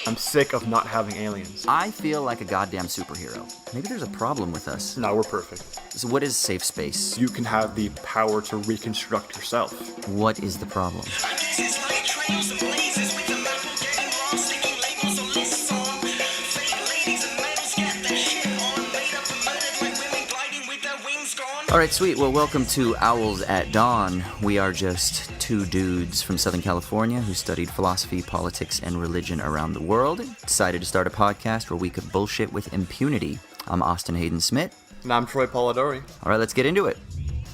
I'm sick of not having aliens. I feel like a goddamn superhero. Maybe there's a problem with us. No, we're perfect. So what is safe space? You can have the power to reconstruct yourself. What is the problem? Alright, sweet. Well, welcome to Owls at Dawn. We are just two dudes from Southern California who studied philosophy, politics, and religion around the world. Decided to start a podcast where we could bullshit with impunity. I'm Austin Hayden Smith. And I'm Troy Polidori. Alright, let's get into it.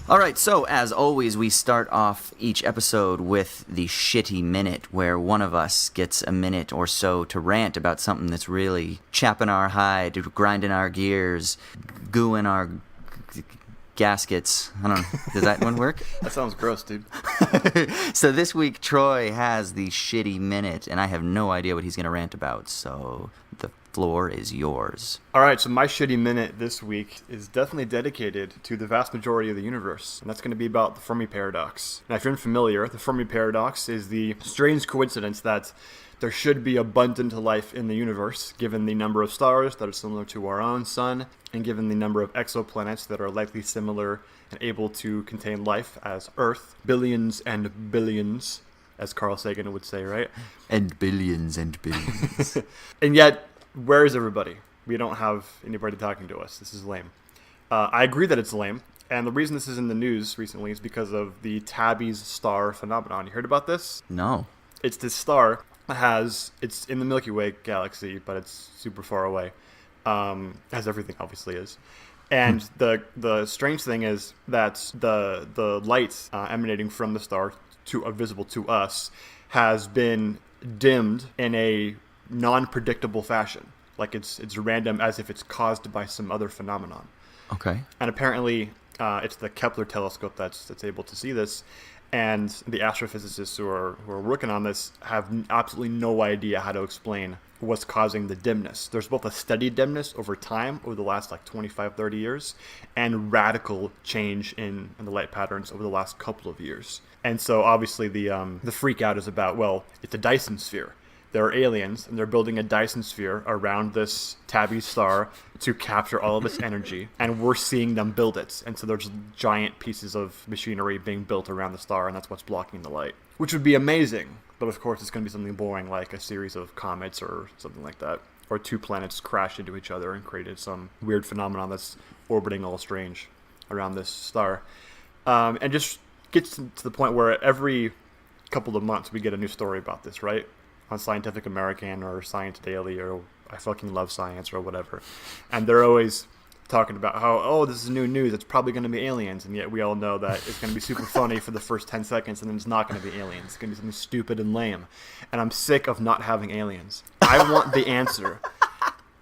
Alright, so as always, we start off each episode with the shitty minute, where one of us gets a minute or so to rant about something that's really chapping our hide, grinding our gears, gooing our gaskets. I don't know. Does that one work? That sounds gross, dude. So this week, Troy has the shitty minute, and I have no idea what he's going to rant about, so the floor is yours. All right, so my shitty minute this week is definitely dedicated to the vast majority of the universe, and that's going to be about the Fermi paradox. Now, if you're unfamiliar, the Fermi paradox is the strange coincidence that there should be abundant life in the universe, given the number of stars that are similar to our own sun, and given the number of exoplanets that are likely similar and able to contain life as Earth. Billions and billions, as Carl Sagan would say, right? And billions and billions. And yet, where is everybody? We don't have anybody talking to us. This is lame. I agree that it's lame. And the reason this is in the news recently is because of the Tabby's star phenomenon. You heard about this? No. It's this star that it's in the Milky Way galaxy, but it's super far away, as everything obviously is. And the strange thing is that the light emanating from the star visible to us has been dimmed in a non-predictable fashion. Like it's random, as if it's caused by some other phenomenon. Okay. And apparently it's the Kepler telescope that's able to see this. And the astrophysicists who are working on this have absolutely no idea how to explain what's causing the dimness. There's both a steady dimness over time, over the last 25, 30 years, and radical change in the light patterns over the last couple of years. And so obviously the freak out is about, well, it's a Dyson sphere. There are aliens, and they're building a Dyson sphere around this Tabby star to capture all of its energy, and we're seeing them build it. And so there's giant pieces of machinery being built around the star, and that's what's blocking the light, which would be amazing. But of course, it's going to be something boring, like a series of comets or something like that, or two planets crashed into each other and created some weird phenomenon that's orbiting all strange around this star. And just gets to the point where every couple of months we get a new story about this, right? On Scientific American or Science Daily, or I fucking love science or whatever. And they're always talking about how, oh, this is new news, it's probably going to be aliens. And yet we all know that it's going to be super funny for the first 10 seconds, and then it's not going to be aliens. It's going to be something stupid and lame. And I'm sick of not having aliens. I want the answer.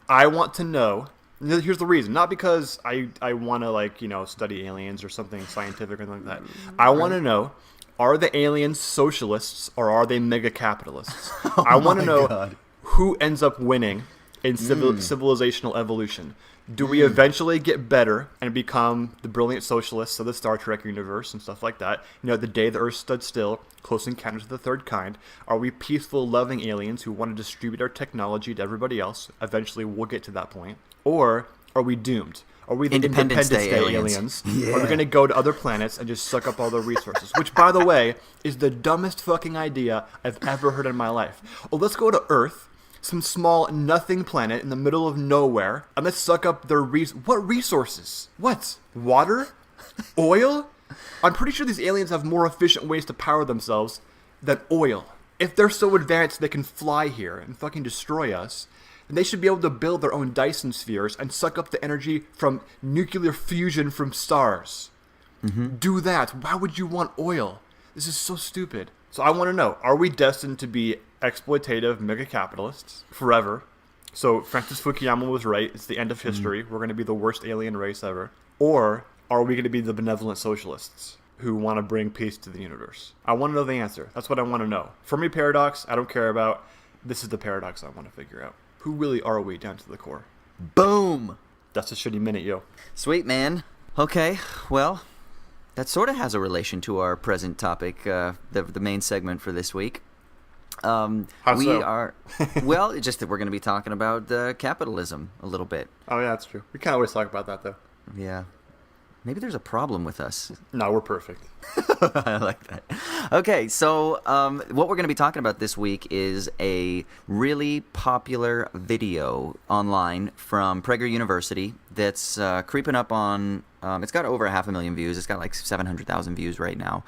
I want to know. Here's the reason. Not because I want to, study aliens or something scientific or anything like that. I want to know, are the aliens socialists or are they mega capitalists? I want to know who ends up winning in civilizational evolution. Do we eventually get better and become the brilliant socialists of the Star Trek universe and stuff like that? The day the Earth stood still, Close Encounters of the Third Kind. Are we peaceful, loving aliens who want to distribute our technology to everybody else? Eventually we'll get to that point. Or are we doomed? Are we the Independence Day aliens? Yeah. Are we going to go to other planets and just suck up all their resources? Which, by the way, is the dumbest fucking idea I've ever heard in my life. Oh, let's go to Earth, some small nothing planet in the middle of nowhere, and let's suck up their what resources? What? Water? Oil? I'm pretty sure these aliens have more efficient ways to power themselves than oil. If they're so advanced they can fly here and fucking destroy us, and they should be able to build their own Dyson spheres and suck up the energy from nuclear fusion from stars. Mm-hmm. Do that. Why would you want oil? This is so stupid. So I want to know, are we destined to be exploitative mega capitalists forever? So Francis Fukuyama was right. It's the end of history. We're going to be the worst alien race ever. Or are we going to be the benevolent socialists who want to bring peace to the universe? I want to know the answer. That's what I want to know. Fermi paradox, I don't care about. This is the paradox I want to figure out. Who really are we down to the core? Boom! That's a shitty minute, yo. Sweet, man. Okay, well, that sort of has a relation to our present topic, the main segment for this week. How we so? are, well, it's just that we're going to be talking about capitalism a little bit. Oh, yeah, that's true. We can't always talk about that, though. Yeah. Maybe there's a problem with us. No, we're perfect. I like that. Okay, so what we're going to be talking about this week is a really popular video online from Prager University that's creeping up on, it's got over 500,000 views. It's got like 700,000 views right now.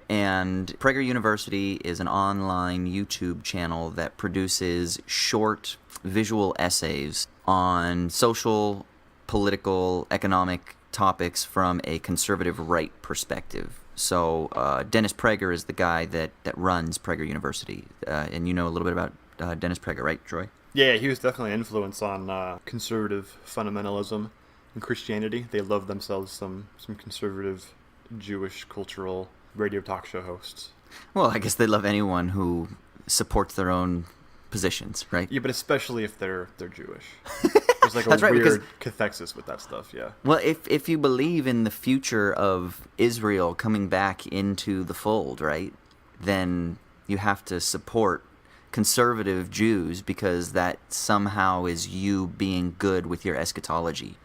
And Prager University is an online YouTube channel that produces short visual essays on social, political, economic topics from a conservative right perspective. So Dennis Prager is the guy that runs Prager University. And you know a little bit about Dennis Prager, right, Troy? Yeah, he was definitely an influence on conservative fundamentalism in Christianity. They love themselves some conservative Jewish cultural radio talk show hosts. Well, I guess they love anyone who supports their own positions, right? Yeah, but especially if they're Jewish. There's like a That's right, weird cathexis with that stuff, yeah. Well, if you believe in the future of Israel coming back into the fold, right, then you have to support conservative Jews because that somehow is you being good with your eschatology.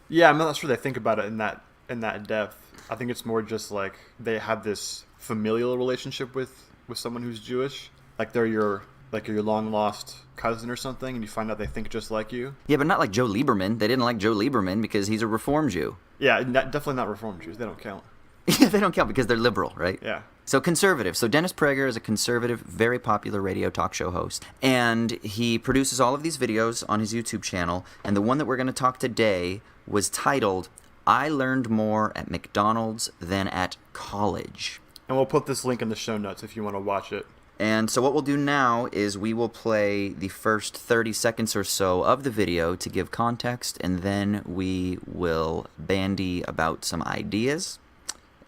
Yeah, I'm not sure they think about it in that depth. I think it's more just like they have this familial relationship with someone who's Jewish. Like they're your long lost cousin or something, and you find out they think just like you. Yeah, but not like Joe Lieberman. They didn't like Joe Lieberman because he's a Reform Jew. Yeah, definitely not Reform Jews. They don't count. Yeah, they don't count because they're liberal, right? Yeah. So conservative. So Dennis Prager is a conservative, very popular radio talk show host. And he produces all of these videos on his YouTube channel. And the one that we're going to talk today was titled, I Learned More at McDonald's Than at College. And we'll put this link in the show notes if you want to watch it. And so what we'll do now is we will play the first 30 seconds or so of the video to give context, and then we will bandy about some ideas.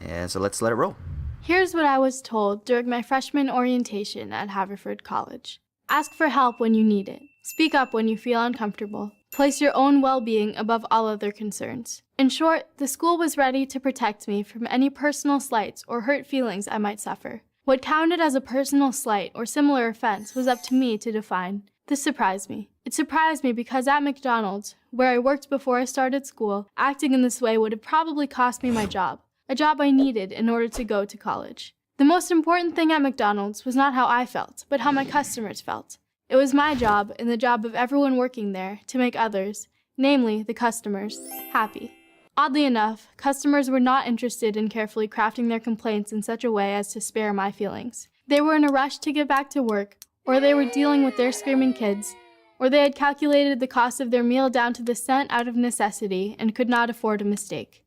And so let's let it roll. Here's what I was told during my freshman orientation at Haverford College. Ask for help when you need it. Speak up when you feel uncomfortable. Place your own well-being above all other concerns. In short, the school was ready to protect me from any personal slights or hurt feelings I might suffer. What counted as a personal slight or similar offense was up to me to define. This surprised me. It surprised me because at McDonald's, where I worked before I started school, acting in this way would have probably cost me my job, a job I needed in order to go to college. The most important thing at McDonald's was not how I felt, but how my customers felt. It was my job, and the job of everyone working there, to make others, namely the customers, happy. Oddly enough, customers were not interested in carefully crafting their complaints in such a way as to spare my feelings. They were in a rush to get back to work, or they were dealing with their screaming kids, or they had calculated the cost of their meal down to the cent out of necessity and could not afford a mistake.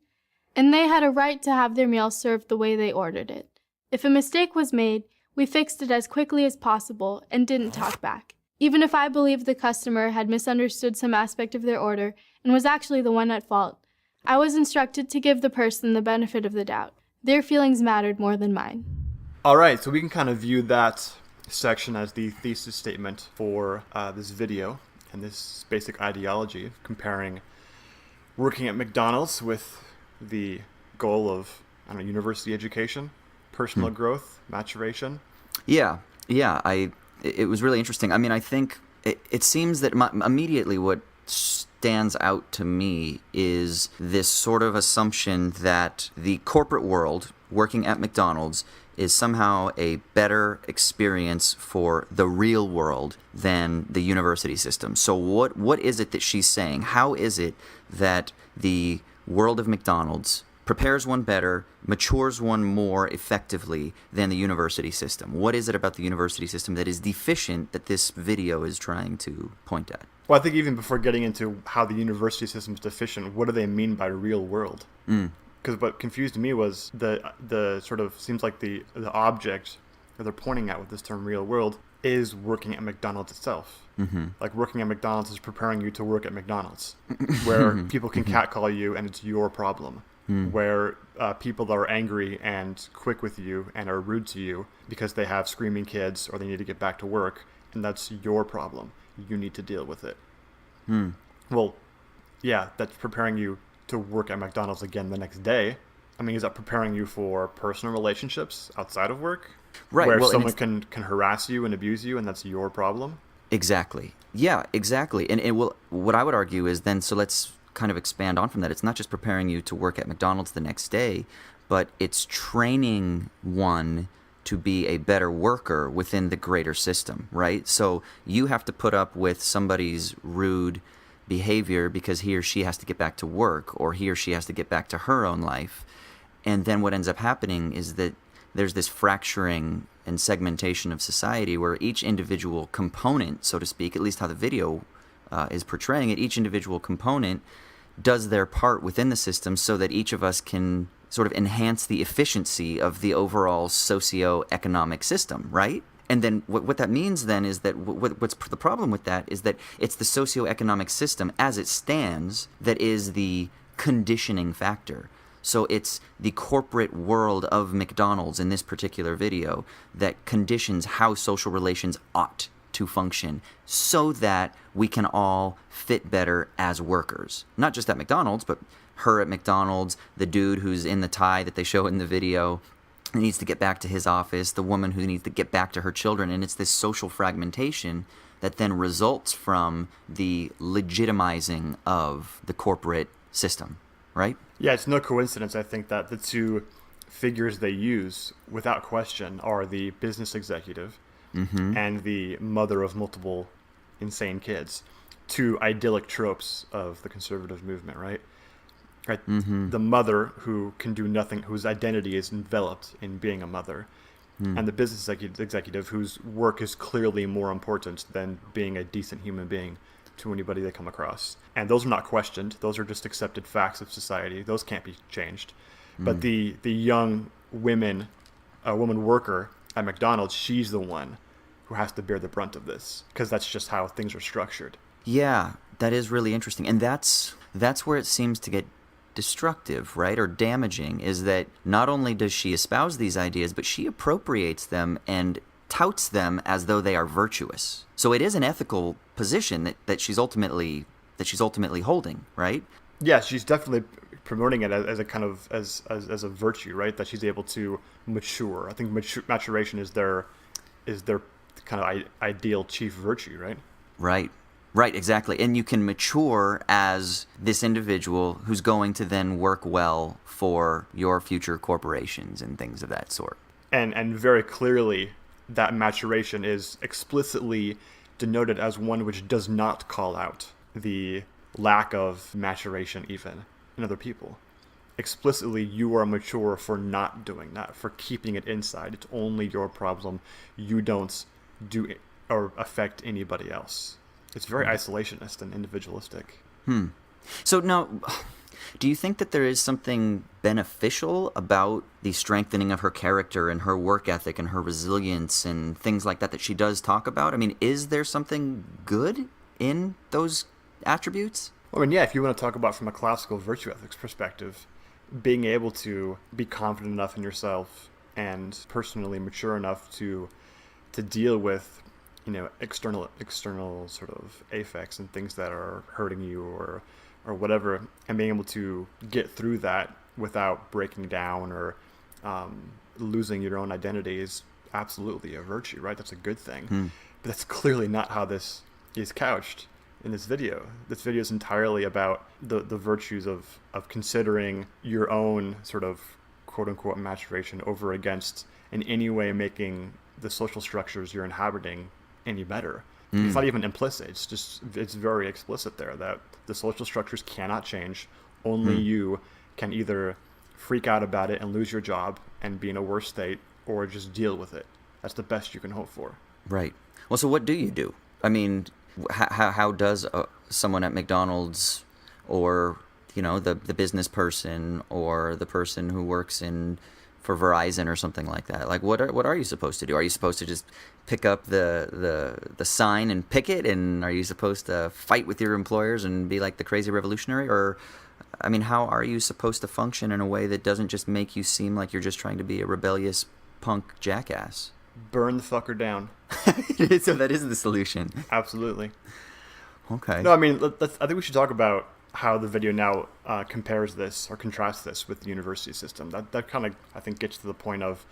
And they had a right to have their meal served the way they ordered it. If a mistake was made, we fixed it as quickly as possible and didn't talk back. Even if I believed the customer had misunderstood some aspect of their order and was actually the one at fault, I was instructed to give the person the benefit of the doubt. Their feelings mattered more than mine. All right, so we can kind of view that section as the thesis statement for this video and this basic ideology of comparing working at McDonald's with the goal of, university education, personal growth, maturation. Yeah. It was really interesting. I mean, I think it seems that immediately what stands out to me is this sort of assumption that the corporate world working at McDonald's is somehow a better experience for the real world than the university system. So what is it that she's saying? How is it that the world of McDonald's prepares one better, matures one more effectively than the university system? What is it about the university system that is deficient that this video is trying to point at? Well, I think even before getting into how the university system is deficient, what do they mean by real world? Because what confused me was the sort of seems like the object that they're pointing at with this term real world is working at McDonald's itself. Mm-hmm. Like working at McDonald's is preparing you to work at McDonald's, where people can catcall you and it's your problem. Where people are angry and quick with you and are rude to you because they have screaming kids or they need to get back to work, and that's your problem. You need to deal with it. Well, yeah, that's preparing you to work at McDonald's again the next day. I mean, is that preparing you for personal relationships outside of work? Right. Where Well, someone can harass you and abuse you, and that's your problem? Exactly. Yeah, exactly. And it will. What I would argue is then, so let's kind of expand on from that. It's not just preparing you to work at McDonald's the next day, but it's training one to be a better worker within the greater system, right? So you have to put up with somebody's rude behavior because he or she has to get back to work, or he or she has to get back to her own life. And then what ends up happening is that there's this fracturing and segmentation of society where each individual component, so to speak, at least how the video is portraying it, each individual component does their part within the system so that each of us can sort of enhance the efficiency of the overall socio-economic system, right? And then what that means then is that what's the problem with that is that it's the socio-economic system as it stands that is the conditioning factor. So it's the corporate world of McDonald's in this particular video that conditions how social relations ought to function so that we can all fit better as workers. Not just at McDonald's, but her at McDonald's, the dude who's in the tie that they show in the video who needs to get back to his office, the woman who needs to get back to her children. And it's this social fragmentation that then results from the legitimizing of the corporate system, right? Yeah, it's no coincidence, I think, that the two figures they use, without question, are the business executive and the mother of multiple insane kids. Two idyllic tropes of the conservative movement, right? Right. The mother who can do nothing, whose identity is enveloped in being a mother, and the business executive whose work is clearly more important than being a decent human being to anybody they come across. And those are not questioned. Those are just accepted facts of society. Those can't be changed. But the young woman worker at McDonald's, she's the one who has to bear the brunt of this, because that's just how things are structured. Yeah, that is really interesting. And that's where it seems to get destructive, right, or damaging, is that not only does she espouse these ideas, but she appropriates them and touts them as though they are virtuous. So it is an ethical position that she's ultimately holding, right? Yeah, she's definitely promoting it as a kind of as a virtue, right? That she's able to mature. I think maturation is their kind of ideal chief virtue, right? Right, exactly. And you can mature as this individual who's going to then work well for your future corporations and things of that sort. And very clearly, that maturation is explicitly denoted as one which does not call out the lack of maturation even in other people. Explicitly, you are mature for not doing that, for keeping it inside. It's only your problem. You don't do it or affect anybody else. It's very isolationist and individualistic. So now, do you think that there is something beneficial about the strengthening of her character and her work ethic and her resilience and things like that she does talk about? I mean, is there something good in those attributes? I mean, yeah, if you want to talk about from a classical virtue ethics perspective, being able to be confident enough in yourself and personally mature enough to deal with, you know, external sort of affects and things that are hurting you or whatever, and being able to get through that without breaking down or losing your own identity is absolutely a virtue, right? That's a good thing. But that's clearly not how this is couched in this video. This video is entirely about the virtues of considering your own sort of quote-unquote maturation over against in any way making the social structures you're inhabiting any better. It's not even implicit. It's very explicit there that the social structures cannot change. Only you can either freak out about it and lose your job and be in a worse state, or just deal with it. That's the best you can hope for. Right. Well, so what do you do? I mean, how does someone at McDonald's, or you know, the business person, or the person who works for Verizon or something like that, like what are you supposed to do? Are you supposed to just pick up the sign and picket, and are you supposed to fight with your employers and be like the crazy revolutionary? Or I mean, how are you supposed to function in a way that doesn't just make you seem like you're just trying to be a rebellious punk jackass? Burn the fucker down. So that is the solution. Absolutely. Okay. No, I mean, I think we should talk about how the video now compares this or contrasts this with the university system. That kind of, I think, gets to the point of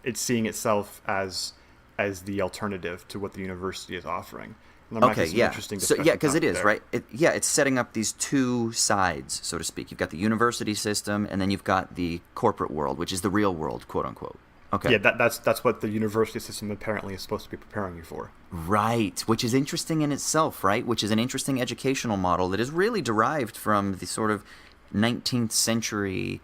it's seeing itself as the alternative to what the university is offering. And there might be some interesting So yeah, because it is there. right. It's setting up these two sides, so to speak. You've got the university system, and then you've got the corporate world, which is the real world, quote unquote. Okay. Yeah, that's what the university system apparently is supposed to be preparing you for. Right, which is interesting in itself, right? Which is an interesting educational model that is really derived from the sort of 19th century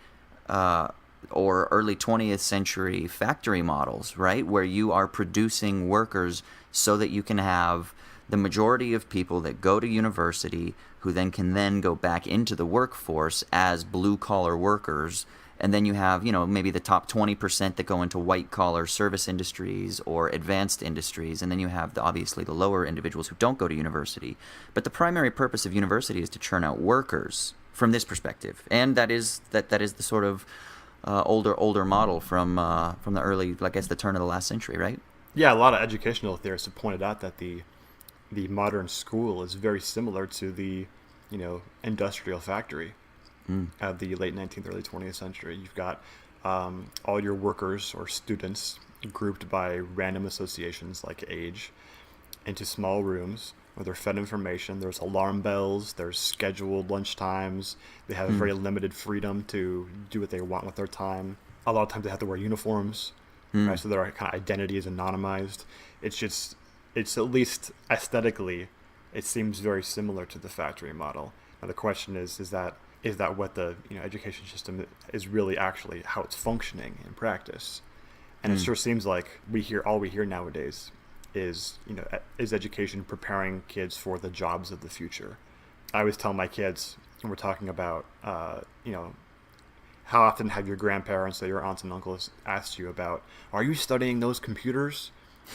or early 20th century factory models, right? Where you are producing workers so that you can have the majority of people that go to university who then can go back into the workforce as blue-collar workers. And then you have, maybe the top 20% that go into white-collar service industries or advanced industries. And then you have, obviously, the lower individuals who don't go to university. But the primary purpose of university is to churn out workers from this perspective. And that is the sort of older model from the early, I guess, the turn of the last century, right? Yeah, a lot of educational theorists have pointed out that the modern school is very similar to the, industrial factory of the late 19th, early 20th century. You've got all your workers or students grouped by random associations like age into small rooms where they're fed information. There's alarm bells, there's scheduled lunch times. They have very limited freedom to do what they want with their time. A lot of times they have to wear uniforms, right? So their kind of identity is anonymized. It's at least aesthetically, it seems very similar to the factory model. Now the question is that what the education system is really actually how it's functioning in practice? And it sure seems like all we hear nowadays is education preparing kids for the jobs of the future. I always tell my kids when we're talking about how often have your grandparents or your aunts and uncles asked you about, are you studying those computers?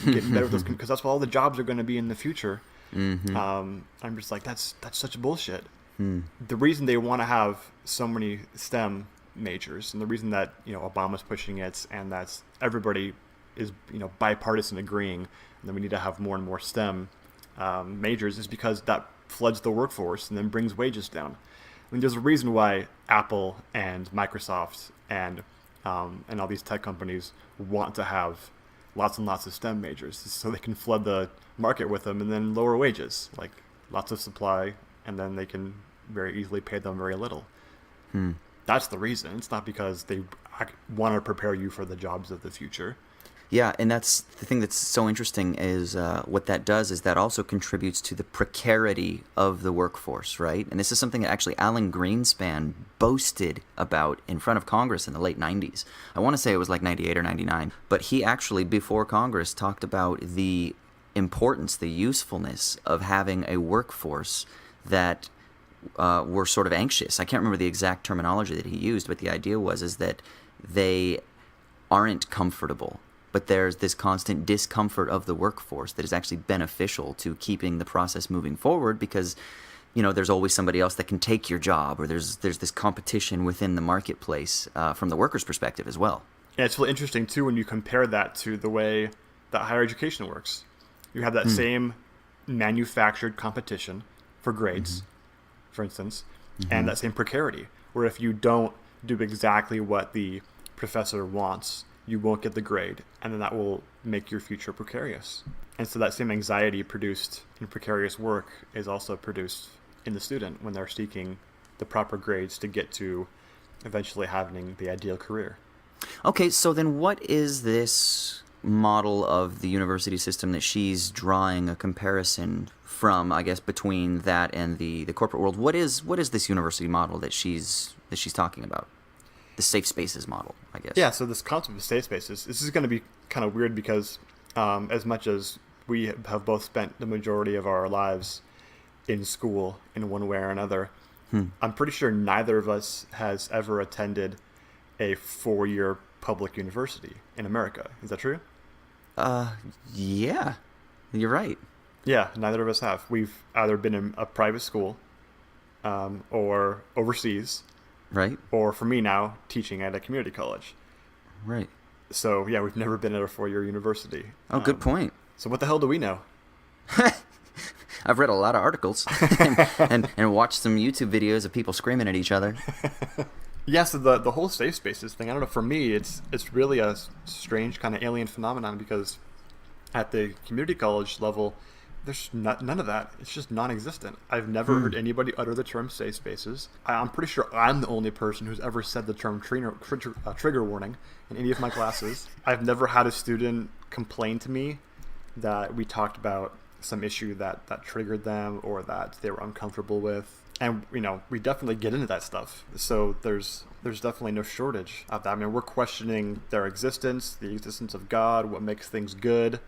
Getting better with those because that's what all the jobs are going to be in the future. I'm just like, that's such bullshit. The reason they want to have so many STEM majors, and the reason that Obama's pushing it, and that's everybody is bipartisan agreeing that we need to have more and more STEM majors, is because that floods the workforce and then brings wages down. I mean, there's a reason why Apple and Microsoft and all these tech companies want to have lots and lots of STEM majors, so they can flood the market with them and then lower wages, like lots of supply, and then they can very easily pay them very little. That's the reason. It's not because they want to prepare you for the jobs of the future. Yeah, and that's the thing that's so interesting is what that does is that also contributes to the precarity of the workforce, right? And this is something that actually Alan Greenspan boasted about in front of Congress in the late 90s. I want to say it was like 98 or 99. But he actually, before Congress, talked about the importance, the usefulness of having a workforce that were sort of anxious. I can't remember the exact terminology that he used, but the idea is that they aren't comfortable. But there's this constant discomfort of the workforce that is actually beneficial to keeping the process moving forward because, there's always somebody else that can take your job, or there's this competition within the marketplace from the worker's perspective as well. Yeah, it's really interesting, too, when you compare that to the way that higher education works. You have that same manufactured competition for grades, for instance, and that same precarity, where if you don't do exactly what the professor wants, you won't get the grade, and then that will make your future precarious. And so that same anxiety produced in precarious work is also produced in the student when they're seeking the proper grades to get to eventually having the ideal career. Okay, so then what is this model of the university system that she's drawing a comparison from, I guess, between that and the corporate world? What is this university model that she's talking about? The safe spaces model, I guess. Yeah, so this concept of safe spaces, this is going to be kind of weird because as much as we have both spent the majority of our lives in school in one way or another, I'm pretty sure neither of us has ever attended a 4-year public university in America. Is that true? Yeah, you're right. Yeah, neither of us have. We've either been in a private school or overseas. Right. Or for me now, teaching at a community college. Right. So, yeah, we've never been at a 4-year university. Oh, good point. So what the hell do we know? I've read a lot of articles and watched some YouTube videos of people screaming at each other. Yeah, so the whole safe spaces thing, I don't know, for me, it's really a strange kind of alien phenomenon because at the community college level, there's none of that. It's just non-existent. I've never heard anybody utter the term safe spaces. I'm pretty sure I'm the only person who's ever said the term trigger warning in any of my classes. I've never had a student complain to me that we talked about some issue that triggered them or that they were uncomfortable with. And, we definitely get into that stuff. So there's definitely no shortage of that. I mean, we're questioning their existence, the existence of God, what makes things good.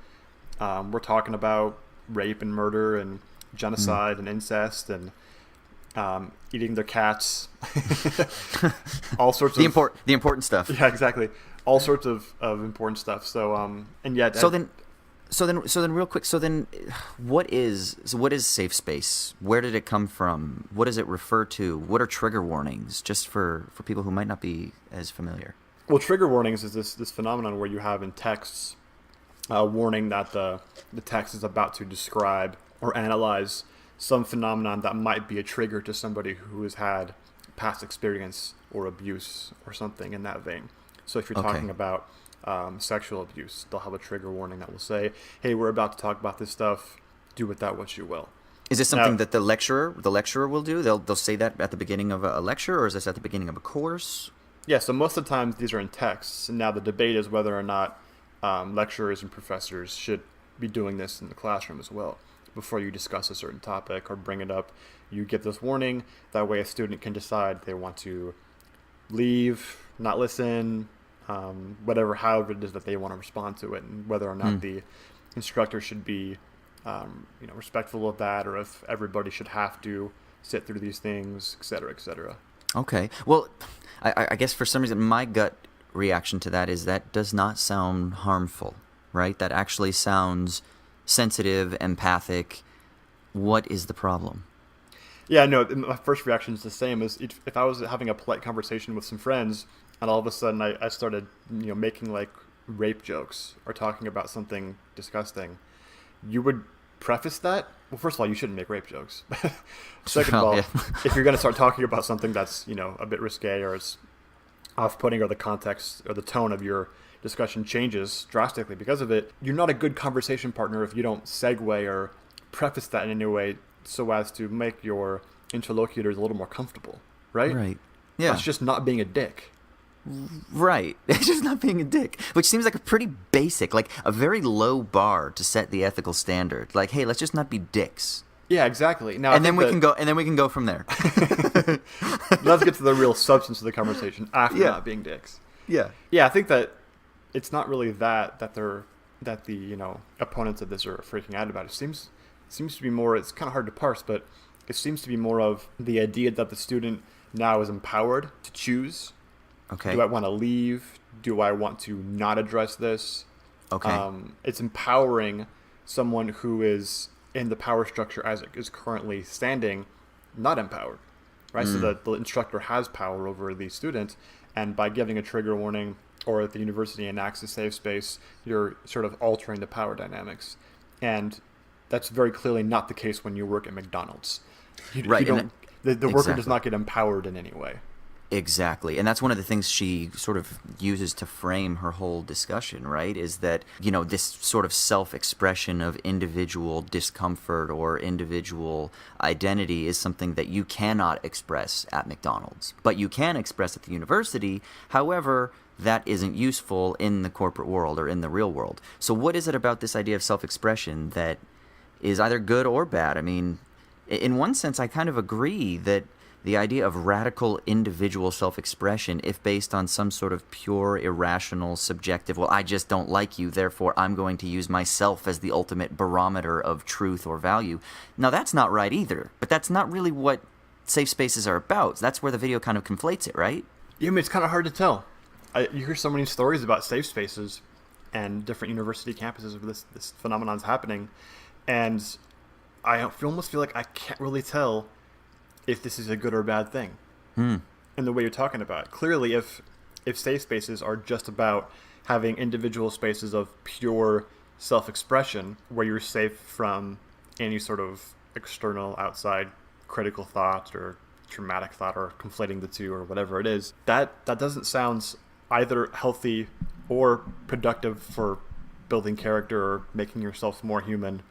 We're talking about rape and murder and genocide and incest and eating their cats. All sorts of... The important stuff. Yeah, exactly. All sorts of important stuff. So, and yet... So then, real quick. So then, what is safe space? Where did it come from? What does it refer to? What are trigger warnings? Just for people who might not be as familiar. Well, trigger warnings is this phenomenon where you have in texts warning that the text is about to describe or analyze some phenomenon that might be a trigger to somebody who has had past experience or abuse or something in that vein. So if you're talking about sexual abuse, they'll have a trigger warning that will say, hey, we're about to talk about this stuff, do with that what you will. Is this something that the lecturer will do? They'll say that at the beginning of a lecture, or is this at the beginning of a course? Yeah, so most of the times these are in texts, and now the debate is whether or not lecturers and professors should be doing this in the classroom as well. Before you discuss a certain topic or bring it up, you give this warning. That way a student can decide if they want to leave, not listen, however it is that they want to respond to it, and whether or not the instructor should be, respectful of that, or if everybody should have to sit through these things, et cetera, et cetera. Okay. Well, I guess for some reason my gut reaction to that is that does not sound harmful, right? That actually sounds sensitive, empathic. What is the problem? Yeah, no, my first reaction is the same as if I was having a polite conversation with some friends and all of a sudden I started, making like rape jokes or talking about something disgusting. You would preface that? Well, first of all, you shouldn't make rape jokes. Second of all, if you're going to start talking about something that's, a bit risque or it's off-putting, or the context or the tone of your discussion changes drastically because of it, you're not a good conversation partner if you don't segue or preface that in any way so as to make your interlocutors a little more comfortable, right? Right. Yeah. That's just not being a dick. Right. It's just not being a dick, which seems like a pretty basic, like a very low bar to set the ethical standard. Like, hey, let's just not be dicks. Yeah, exactly. Now, and then we can go from there. Let's get to the real substance of the conversation after not being dicks. Yeah. Yeah, I think that it's not really that the opponents of this are freaking out about. It seems to be more, it's kind of hard to parse, but it seems to be more of the idea that the student now is empowered to choose. Okay. Do I want to leave? Do I want to not address this? Okay. It's empowering someone who is in the power structure as it is currently standing, not empowered, right? So that the instructor has power over the student, and by giving a trigger warning, or if the university enacts a safe space, you're sort of altering the power dynamics. And that's very clearly not the case when you work at McDonald's. Right. The worker does not get empowered in any way. Exactly. And that's one of the things she sort of uses to frame her whole discussion, right? Is that, this sort of self-expression of individual discomfort or individual identity is something that you cannot express at McDonald's, but you can express at the university. However, that isn't useful in the corporate world or in the real world. So what is it about this idea of self-expression that is either good or bad? I mean, in one sense, I kind of agree that the idea of radical individual self-expression, if based on some sort of pure, irrational, subjective, well, I just don't like you, therefore I'm going to use myself as the ultimate barometer of truth or value. Now, that's not right either, but that's not really what safe spaces are about. That's where the video kind of conflates it, right? Yeah, I mean, it's kind of hard to tell. You hear so many stories about safe spaces and different university campuses where this phenomenon's happening, and I almost feel like I can't really tell if this is a good or bad thing in the way you're talking about. Clearly, if safe spaces are just about having individual spaces of pure self-expression where you're safe from any sort of external, outside, critical thought or traumatic thought, or conflating the two, or whatever it is, that doesn't sound either healthy or productive for building character or making yourself more human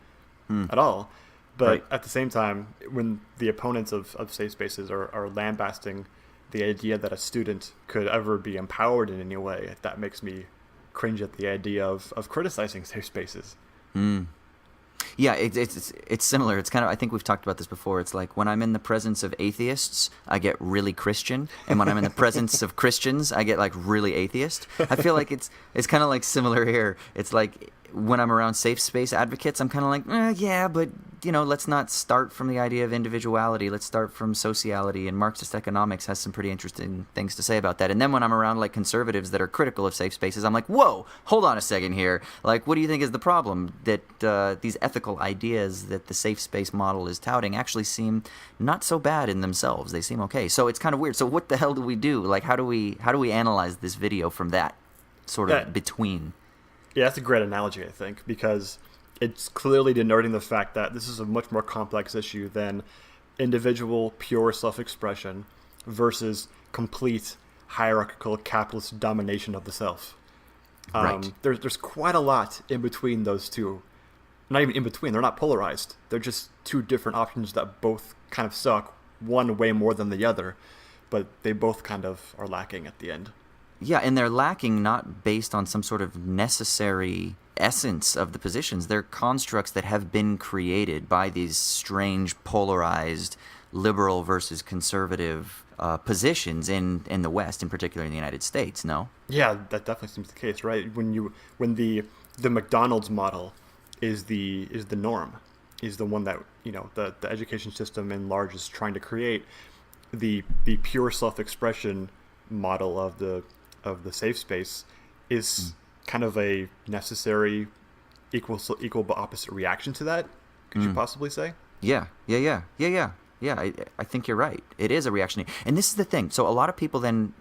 at all. But Right. at the same time, when the opponents of safe spaces are lambasting the idea that a student could ever be empowered in any way, that makes me cringe at the idea of criticizing safe spaces. Yeah, it's similar. It's kind of, I think we've talked about this before. It's like when I'm in the presence of atheists, I get really Christian, and when I'm in the presence of Christians, I get like really atheist. I feel like it's kind of like similar here. It's like when I'm around safe space advocates, I'm kind of like, yeah, but let's not start from the idea of individuality. Let's start from sociality, and Marxist economics has some pretty interesting things to say about that. And then when I'm around like conservatives that are critical of safe spaces, I'm like, whoa, hold on a second here. Like, what do you think is the problem? That these ethical ideas that the safe space model is touting actually seem not so bad in themselves. They seem okay. So it's kind of weird. So what the hell do we do? Like, how do we analyze this video from that sort of between? Yeah, that's a great analogy, I think, because it's clearly denoting the fact that this is a much more complex issue than individual pure self-expression versus complete hierarchical capitalist domination of the self. Right. There's quite a lot in between those two. Not even in between. They're not polarized. They're just two different options that both kind of suck, one way more than the other, but they both kind of are lacking at the end. Yeah, and they're lacking not based on some sort of necessary essence of the positions. They're constructs that have been created by these strange, polarized, liberal versus conservative positions in the West, in particular in the United States, no? Yeah, that definitely seems the case, right? When the McDonald's model is the norm, is the one that the education system in large is trying to create, the pure self-expression model of the safe space is kind of a necessary equal but opposite reaction to that. Could you possibly say? Yeah. I think you're right. It is a reaction, and this is the thing. So a lot of people on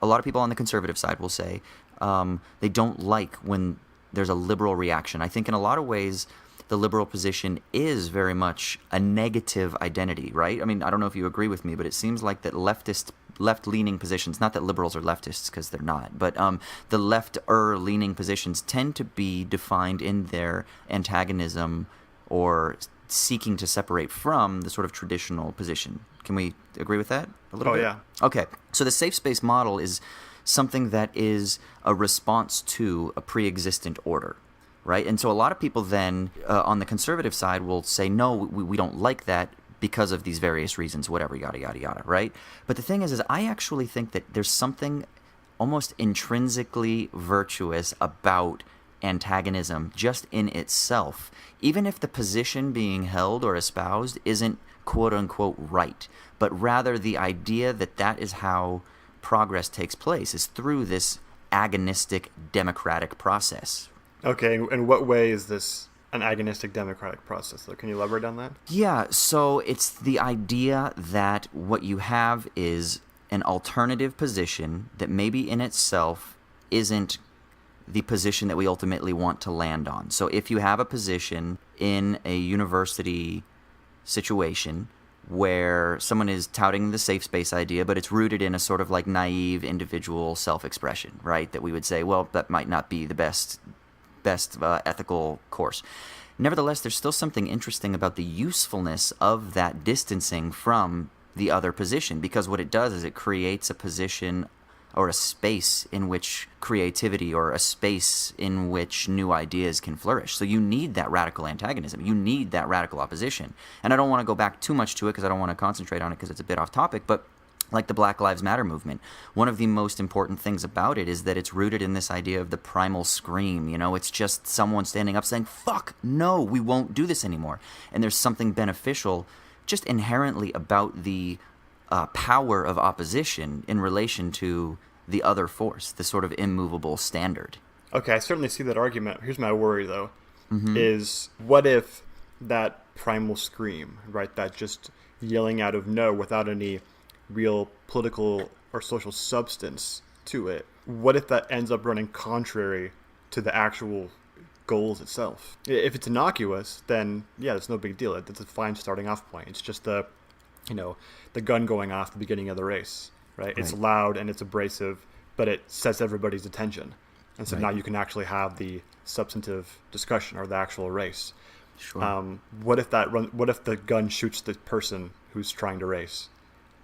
the conservative side will say they don't like when there's a liberal reaction. I think in a lot of ways, the liberal position is very much a negative identity, right? I mean, I don't know if you agree with me, but it seems like that left-leaning positions, not that liberals are leftists because they're not, but the left-leaning positions tend to be defined in their antagonism or seeking to separate from the sort of traditional position. Can we agree with that a little bit? Oh, yeah. Okay. So the safe space model is something that is a response to a pre-existent order, right? And so a lot of people then on the conservative side will say, no, we don't like that because of these various reasons, whatever, yada, yada, yada, right? But the thing is I actually think that there's something almost intrinsically virtuous about antagonism just in itself, even if the position being held or espoused isn't quote-unquote right, but rather the idea that is how progress takes place, is through this agonistic democratic process. Okay, in what way is this an agonistic democratic process, though? Can you elaborate on that? Yeah, so it's the idea that what you have is an alternative position that maybe in itself isn't the position that we ultimately want to land on. So if you have a position in a university situation where someone is touting the safe space idea, but it's rooted in a sort of like naive individual self-expression, right? That we would say, well, that might not be the best ethical course. Nevertheless, there's still something interesting about the usefulness of that distancing from the other position, because what it does is it creates a position or a space in which creativity or a space in which new ideas can flourish. So you need that radical antagonism. You need that radical opposition. And I don't want to go back too much to it because I don't want to concentrate on it because it's a bit off topic, but like the Black Lives Matter movement, one of the most important things about it is that it's rooted in this idea of the primal scream. It's just someone standing up saying, fuck, no, we won't do this anymore. And there's something beneficial just inherently about the power of opposition in relation to the other force, the sort of immovable standard. Okay, I certainly see that argument. Here's my worry, though, is what if that primal scream, right, that just yelling out of no without any real political or social substance to it, what if that ends up running contrary to the actual goals itself. If it's innocuous, then yeah, it's no big deal. It's a fine starting off point. It's just the gun going off at the beginning of the race, right? It's loud and it's abrasive, but it sets everybody's attention. And so now you can actually have the substantive discussion or the actual race. Sure. What if the gun shoots the person who's trying to race?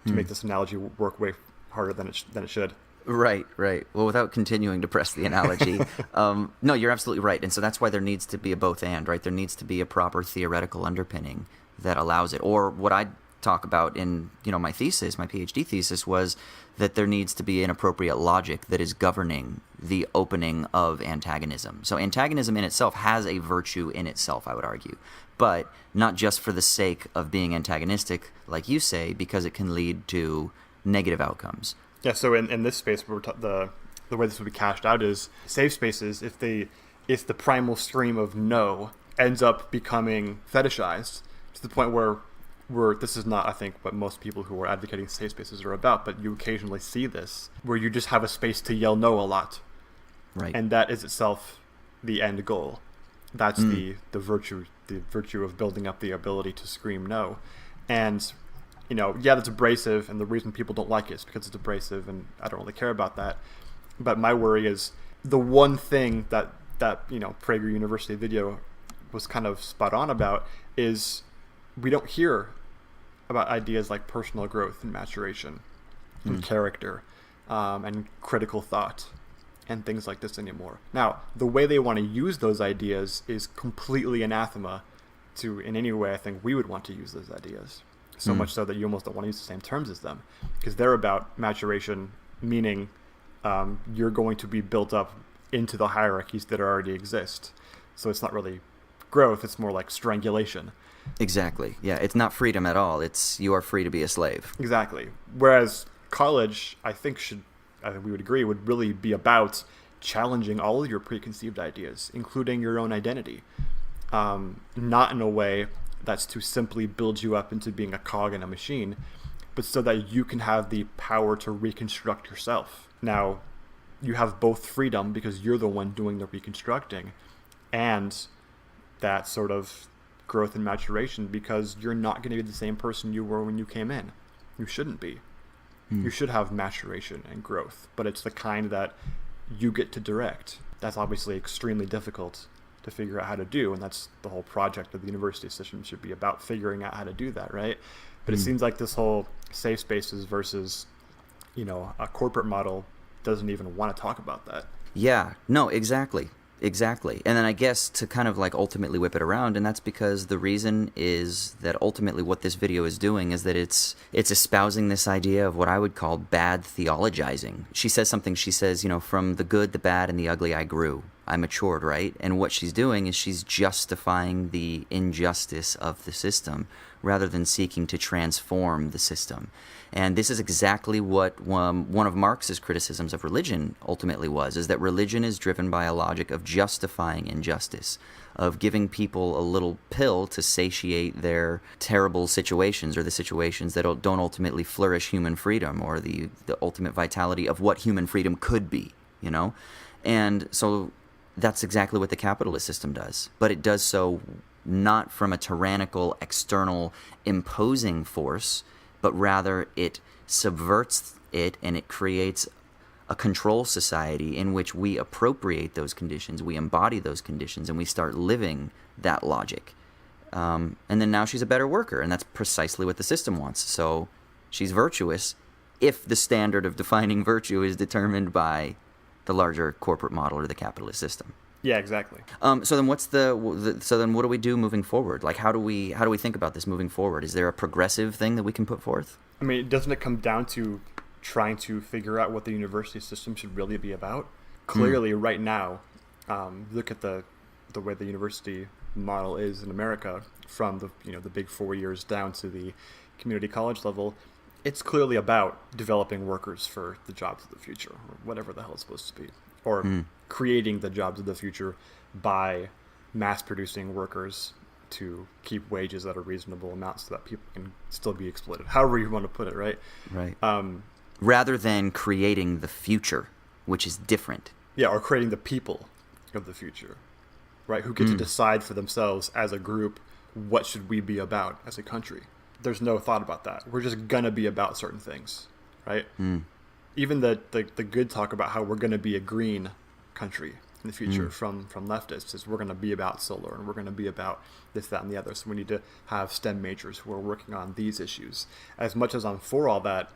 To make this analogy work way harder than it should. Right. Well, without continuing to press the analogy, no, you're absolutely right. And so that's why there needs to be a both and, right? There needs to be a proper theoretical underpinning that allows it. Or what I talk about in, my thesis, my PhD thesis, was that there needs to be an appropriate logic that is governing the opening of antagonism. So antagonism in itself has a virtue in itself, I would argue, but not just for the sake of being antagonistic, like you say, because it can lead to negative outcomes. Yeah, so in this space, the way this would be cashed out is safe spaces. If the primal scream of no ends up becoming fetishized to the point where this is not, I think, what most people who are advocating safe spaces are about, but you occasionally see this, where you just have a space to yell no a lot. Right. And that is itself the end goal. That's the virtue of building up the ability to scream no. And that's abrasive, and the reason people don't like it is because it's abrasive, and I don't really care about that. But my worry is the one thing that Prager University video was kind of spot on about is we don't hear about ideas like personal growth and maturation and character and critical thought and things like this anymore. Now, the way they want to use those ideas is completely anathema to, in any way I think we would want to use those ideas. So much so that you almost don't want to use the same terms as them, because they're about maturation, meaning you're going to be built up into the hierarchies that already exist. So it's not really growth, it's more like strangulation. Exactly. Yeah, it's not freedom at all. It's you are free to be a slave. Exactly. Whereas college, I think we would agree, would really be about challenging all of your preconceived ideas, including your own identity. Not in a way that's to simply build you up into being a cog in a machine, but so that you can have the power to reconstruct yourself. Now, you have both freedom because you're the one doing the reconstructing, and that sort of growth and maturation because you're not going to be the same person you were when you came in. You shouldn't be. You should have maturation and growth, but it's the kind that you get to direct. That's obviously extremely difficult to figure out how to do, and that's the whole project of the university system should be about, figuring out how to do that, right? But it seems like this whole safe spaces versus a corporate model doesn't even want to talk about that. Yeah, no, exactly. And then I guess to kind of like ultimately whip it around, and that's because the reason is that ultimately what this video is doing is that it's espousing this idea of what I would call bad theologizing. She says, from the good, the bad, and the ugly I grew. I matured, right? And what she's doing is she's justifying the injustice of the system rather than seeking to transform the system. And this is exactly what one of Marx's criticisms of religion ultimately was, is that religion is driven by a logic of justifying injustice, of giving people a little pill to satiate their terrible situations or the situations that don't ultimately flourish human freedom or the ultimate vitality of what human freedom could be, And so that's exactly what the capitalist system does. But it does so not from a tyrannical, external, imposing force, but rather it subverts it and it creates a control society in which we appropriate those conditions, we embody those conditions, and we start living that logic. And then now she's a better worker, and that's precisely what the system wants. So she's virtuous if the standard of defining virtue is determined by the larger corporate model or the capitalist system. Yeah, exactly. So then what do we do moving forward? Like, how do we think about this moving forward? Is there a progressive thing that we can put forth? I mean, doesn't it come down to trying to figure out what the university system should really be about? Clearly, right now, look at the way the university model is in America, from the big 4 years down to the community college level. It's clearly about developing workers for the jobs of the future, or whatever the hell it's supposed to be, or creating the jobs of the future by mass-producing workers to keep wages at a reasonable amount so that people can still be exploited, however you want to put it, right? Right. Rather than creating the future, which is different. Yeah, or creating the people of the future. right? Who get to decide for themselves as a group, what should we be about as a country? There's no thought about that. We're just going to be about certain things, right? Even the good talk about how we're going to be a green country in the future from leftists is we're going to be about solar and we're going to be about this, that, and the other. So we need to have STEM majors who are working on these issues. As much as I'm for all that,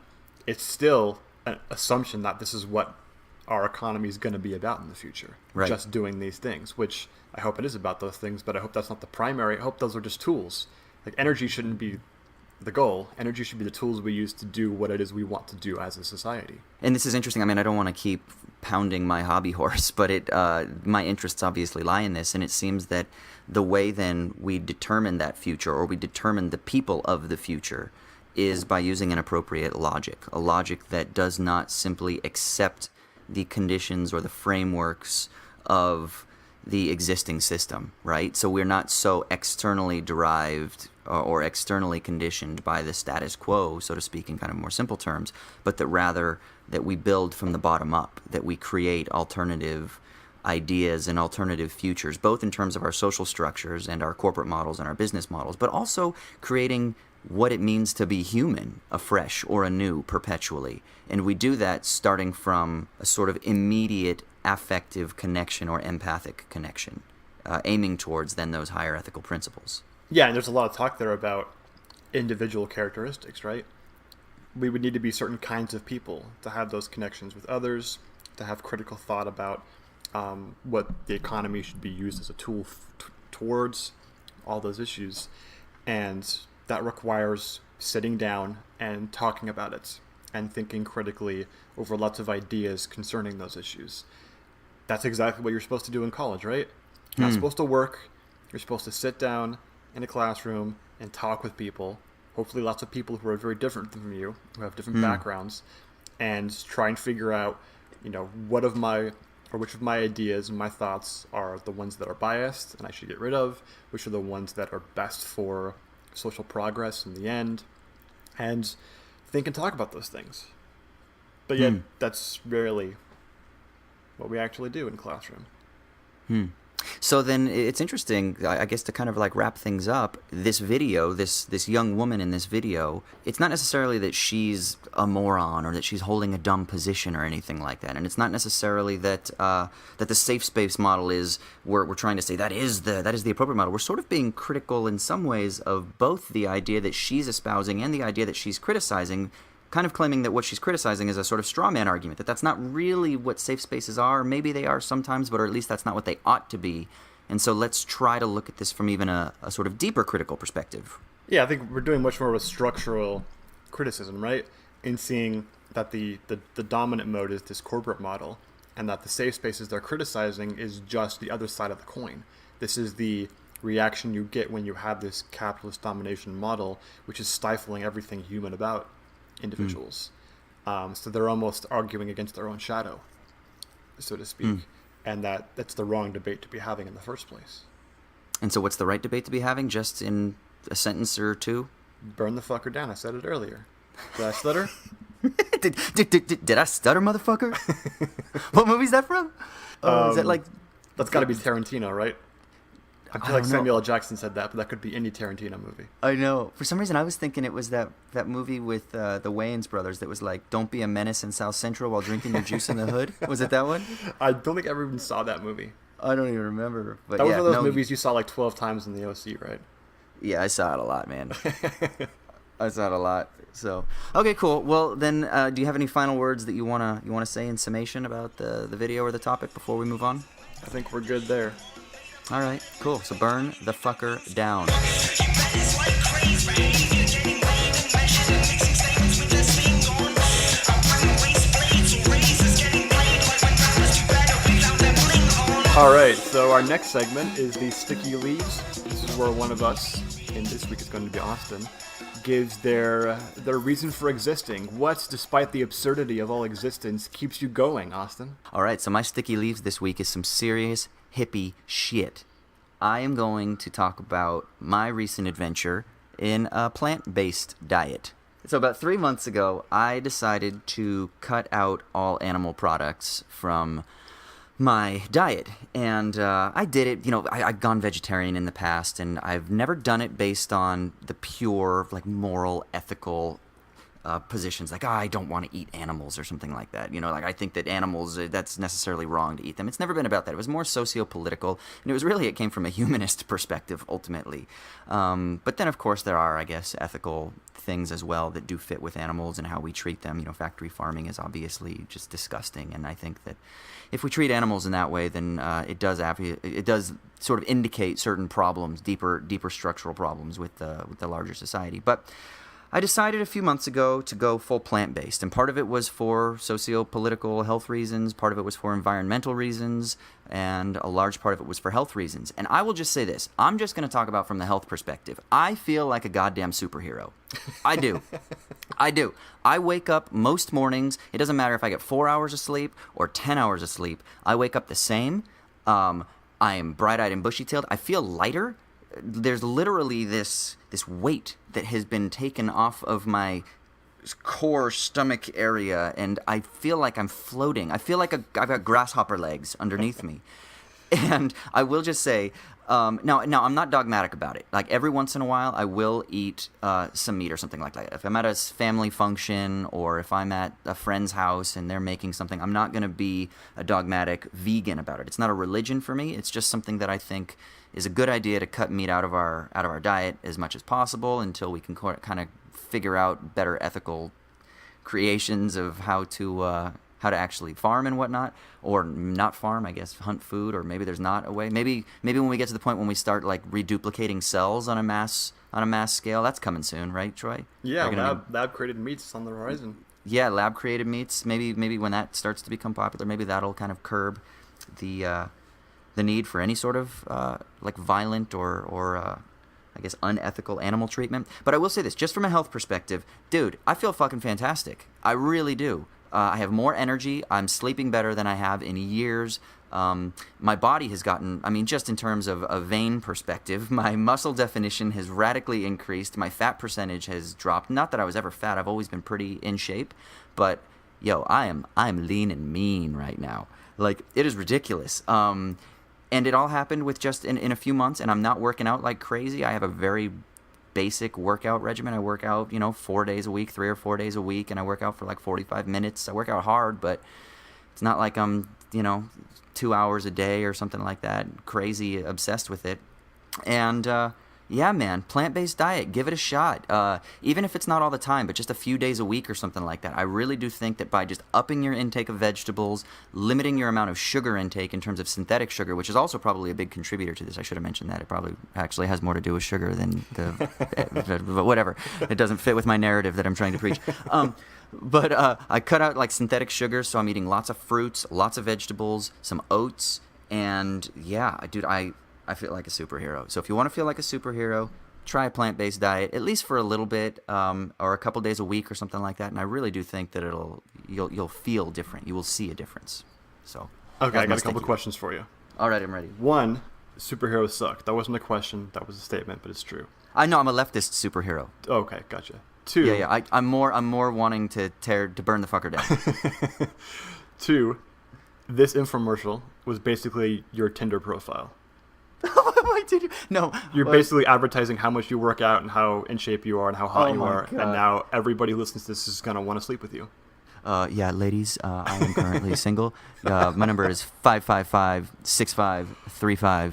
it's still an assumption that this is what our economy is going to be about in the future. Right. Just doing these things, which I hope it is about those things, but I hope that's not the primary. I hope those are just tools. Like, energy shouldn't be the goal. Energy should be the tools we use to do what it is we want to do as a society. And this is interesting. I mean, I don't want to keep pounding my hobby horse, but my interests obviously lie in this, and it seems that the way then we determine that future, or we determine the people of the future, is by using an appropriate logic, a logic that does not simply accept the conditions or the frameworks of the existing system, right? So we're not so externally derived or externally conditioned by the status quo, so to speak, in kind of more simple terms, but that rather that we build from the bottom up, that we create alternative ideas and alternative futures, both in terms of our social structures and our corporate models and our business models, but also creating what it means to be human afresh or anew perpetually. And we do that starting from a sort of immediate affective connection or empathic connection, aiming towards then those higher ethical principles. Yeah, and there's a lot of talk there about individual characteristics, right? We would need to be certain kinds of people to have those connections with others, to have critical thought about what the economy should be used as a tool towards, all those issues. And that requires sitting down and talking about it and thinking critically over lots of ideas concerning those issues. That's exactly what you're supposed to do in college, right? You're not supposed to work. You're supposed to sit down in a classroom and talk with people, hopefully lots of people who are very different from you, who have different backgrounds, and try and figure out, which of my ideas and my thoughts are the ones that are biased and I should get rid of, which are the ones that are best for social progress in the end, and think and talk about those things. But yet, that's rarely what we actually do in classroom. So then it's interesting, I guess, to kind of like wrap things up, this video, this young woman in this video, it's not necessarily that she's a moron or that she's holding a dumb position or anything like that. And it's not necessarily that that the safe space model is, we're trying to say that is the appropriate model. We're sort of being critical in some ways of both the idea that she's espousing and the idea that she's criticizing, kind of claiming that what she's criticizing is a sort of straw man argument, that that's not really what safe spaces are. Maybe they are sometimes, but or at least that's not what they ought to be. And so let's try to look at this from even a sort of deeper critical perspective. Yeah, I think we're doing much more of a structural criticism, right? In seeing that the dominant mode is this corporate model, and that the safe spaces they're criticizing is just the other side of the coin. This is the reaction you get when you have this capitalist domination model, which is stifling everything human about individuals. So they're almost arguing against their own shadow, so to speak. And that's the wrong debate to be having in the first place. And so what's the right debate to be having? Just in a sentence or two? Burn the fucker down. I said it earlier. Did I stutter? Did I stutter, motherfucker? What movie's that from? Is that like... That's got to be Tarantino, right? I feel like Samuel L. Jackson said that, but that could be any Tarantino movie. I know. For some reason, I was thinking it was that movie with the Wayans brothers that was like, don't be a menace in South Central while drinking your juice in the hood. Was it that one? I don't think I ever even saw that movie. I don't even remember. But that was one of those movies you saw like 12 times in the OC, right? Yeah, I saw it a lot, man. I saw it a lot. So, okay, cool. Well, then, do you have any final words that you wanna say in summation about the video or the topic before we move on? I think we're good there. All right, cool. So burn the fucker down. All right, so our next segment is the Sticky Leaves. This is where one of us, and this week it's going to be Austin, gives their reason for existing. What, despite the absurdity of all existence, keeps you going, Austin? All right, so my Sticky Leaves this week is some serious hippie shit. I am going to talk about my recent adventure in a plant-based diet. So about 3 months ago, I decided to cut out all animal products from my diet. And I did it, I've gone vegetarian in the past, and I've never done it based on the pure, like, moral, ethical positions, like, I don't want to eat animals or something like that. Like, I think that animals, that's necessarily wrong to eat them. It's never been about that. It was more socio-political, and it came from a humanist perspective, ultimately. But then, of course, there are, I guess, ethical things as well that do fit with animals and how we treat them. Factory farming is obviously just disgusting, and I think that if we treat animals in that way, then it does sort of indicate certain problems, deeper structural problems with the larger society. But I decided a few months ago to go full plant-based, and part of it was for socio-political health reasons, part of it was for environmental reasons, and a large part of it was for health reasons. And I will just say this. I'm just going to talk about from the health perspective. I feel like a goddamn superhero. I do. I do. I wake up most mornings. It doesn't matter if I get 4 hours of sleep or 10 hours of sleep. I wake up the same. I am bright-eyed and bushy-tailed. I feel lighter. There's literally this weight that has been taken off of my core stomach area, and I feel like I'm floating. I feel like I've got grasshopper legs underneath me. And I will just say, now I'm not dogmatic about it. Like, every once in a while, I will eat some meat or something like that. If I'm at a family function or if I'm at a friend's house and they're making something, I'm not going to be a dogmatic vegan about it. It's not a religion for me. It's just something that I think is a good idea to cut meat out of our diet as much as possible until we can kind of figure out better ethical creations of how to actually farm and whatnot, or not farm, I guess, hunt food, or maybe there's not a way. Maybe when we get to the point when we start like reduplicating cells on a mass scale, that's coming soon, right, Troy? Yeah, lab created meats on the horizon. Yeah, lab created meats. Maybe when that starts to become popular, maybe that'll kind of curb the need for any sort of like violent or I guess unethical animal treatment. But I will say this, just from a health perspective, dude, I feel fucking fantastic. I really do. I have more energy. I'm sleeping better than I have in years. My body has gotten, just in terms of a vein perspective, my muscle definition has radically increased. My fat percentage has dropped. Not that I was ever fat. I've always been pretty in shape. But, I'm lean and mean right now. Like, it is ridiculous. And it all happened with just in a few months, and I'm not working out like crazy. I have a very basic workout regimen. I work out, 4 days a week, 3 or 4 days a week, and I work out for like 45 minutes. I work out hard, but it's not like I'm, 2 hours a day or something like that, crazy obsessed with it. And yeah, man, plant-based diet, give it a shot. Even if it's not all the time, but just a few days a week or something like that. I really do think that by just upping your intake of vegetables, limiting your amount of sugar intake in terms of synthetic sugar, which is also probably a big contributor to this. I should have mentioned that. It probably actually has more to do with sugar than but whatever. It doesn't fit with my narrative that I'm trying to preach. But I cut out like synthetic sugar, so I'm eating lots of fruits, lots of vegetables, some oats, and yeah, dude, I feel like a superhero. So if you want to feel like a superhero, try a plant-based diet, at least for a little bit, or a couple days a week or something like that. And I really do think that you'll feel different. You will see a difference. So okay, I got a couple questions for you. All right, I'm ready. One, superheroes suck. That wasn't a question. That was a statement, but it's true. I know I'm a leftist superhero. Okay, gotcha. Two. Yeah. I'm more wanting to burn the fucker down. Two, this infomercial was basically your Tinder profile. No. You're basically advertising how much you work out and how in shape you are and how hot you are. God. And now everybody who listens to this is going to want to sleep with you. Yeah, ladies, I am currently single. My number is 555-6535.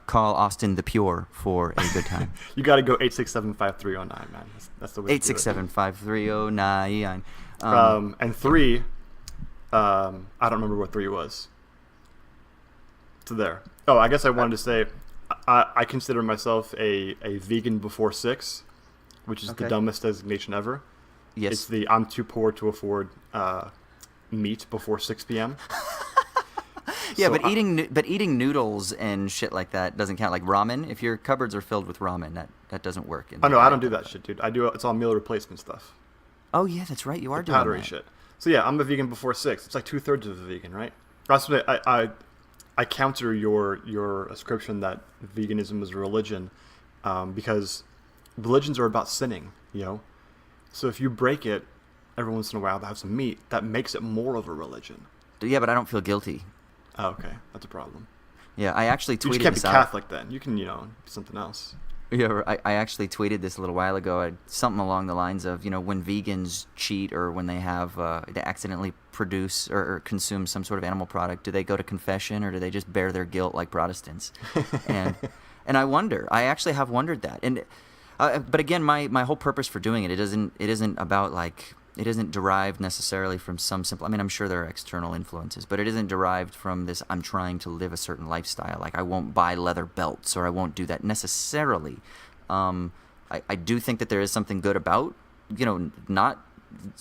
Call Austin the Pure for a good time. You got to go 867-5309, man. That's the way to do it. 867-5309. And three, I don't remember what three was. So there. Oh, I guess I wanted to say I consider myself a vegan before 6, which is the dumbest designation ever. Yes. It's the I'm too poor to afford meat before 6 p.m. Yeah, so but eating noodles and shit like that doesn't count. Like ramen, if your cupboards are filled with ramen, that doesn't work. Oh no, I don't do that shit, dude. It's all meal replacement stuff. Oh yeah, that's right. You are doing powdery shit. So yeah, I'm a vegan before 6. It's like 2/3 of a vegan, right? That's what I counter your ascription that veganism is a religion, because religions are about sinning, So if you break it every once in a while to have some meat, that makes it more of a religion. Yeah, but I don't feel guilty. Oh, okay, that's a problem. Yeah, I actually You just tweeted can't be this out. Catholic then. You can, be something else. Yeah, I actually tweeted this a little while ago. Something along the lines of, when vegans cheat or when they have they accidentally produce or consume some sort of animal product, do they go to confession or do they just bear their guilt like Protestants? and I wonder. I actually have wondered that. And but again, my whole purpose for doing it isn't about like. It isn't derived necessarily from some simple... I mean, I'm sure there are external influences, but it isn't derived from this, I'm trying to live a certain lifestyle. Like, I won't buy leather belts or I won't do that necessarily. I do think that there is something good about, not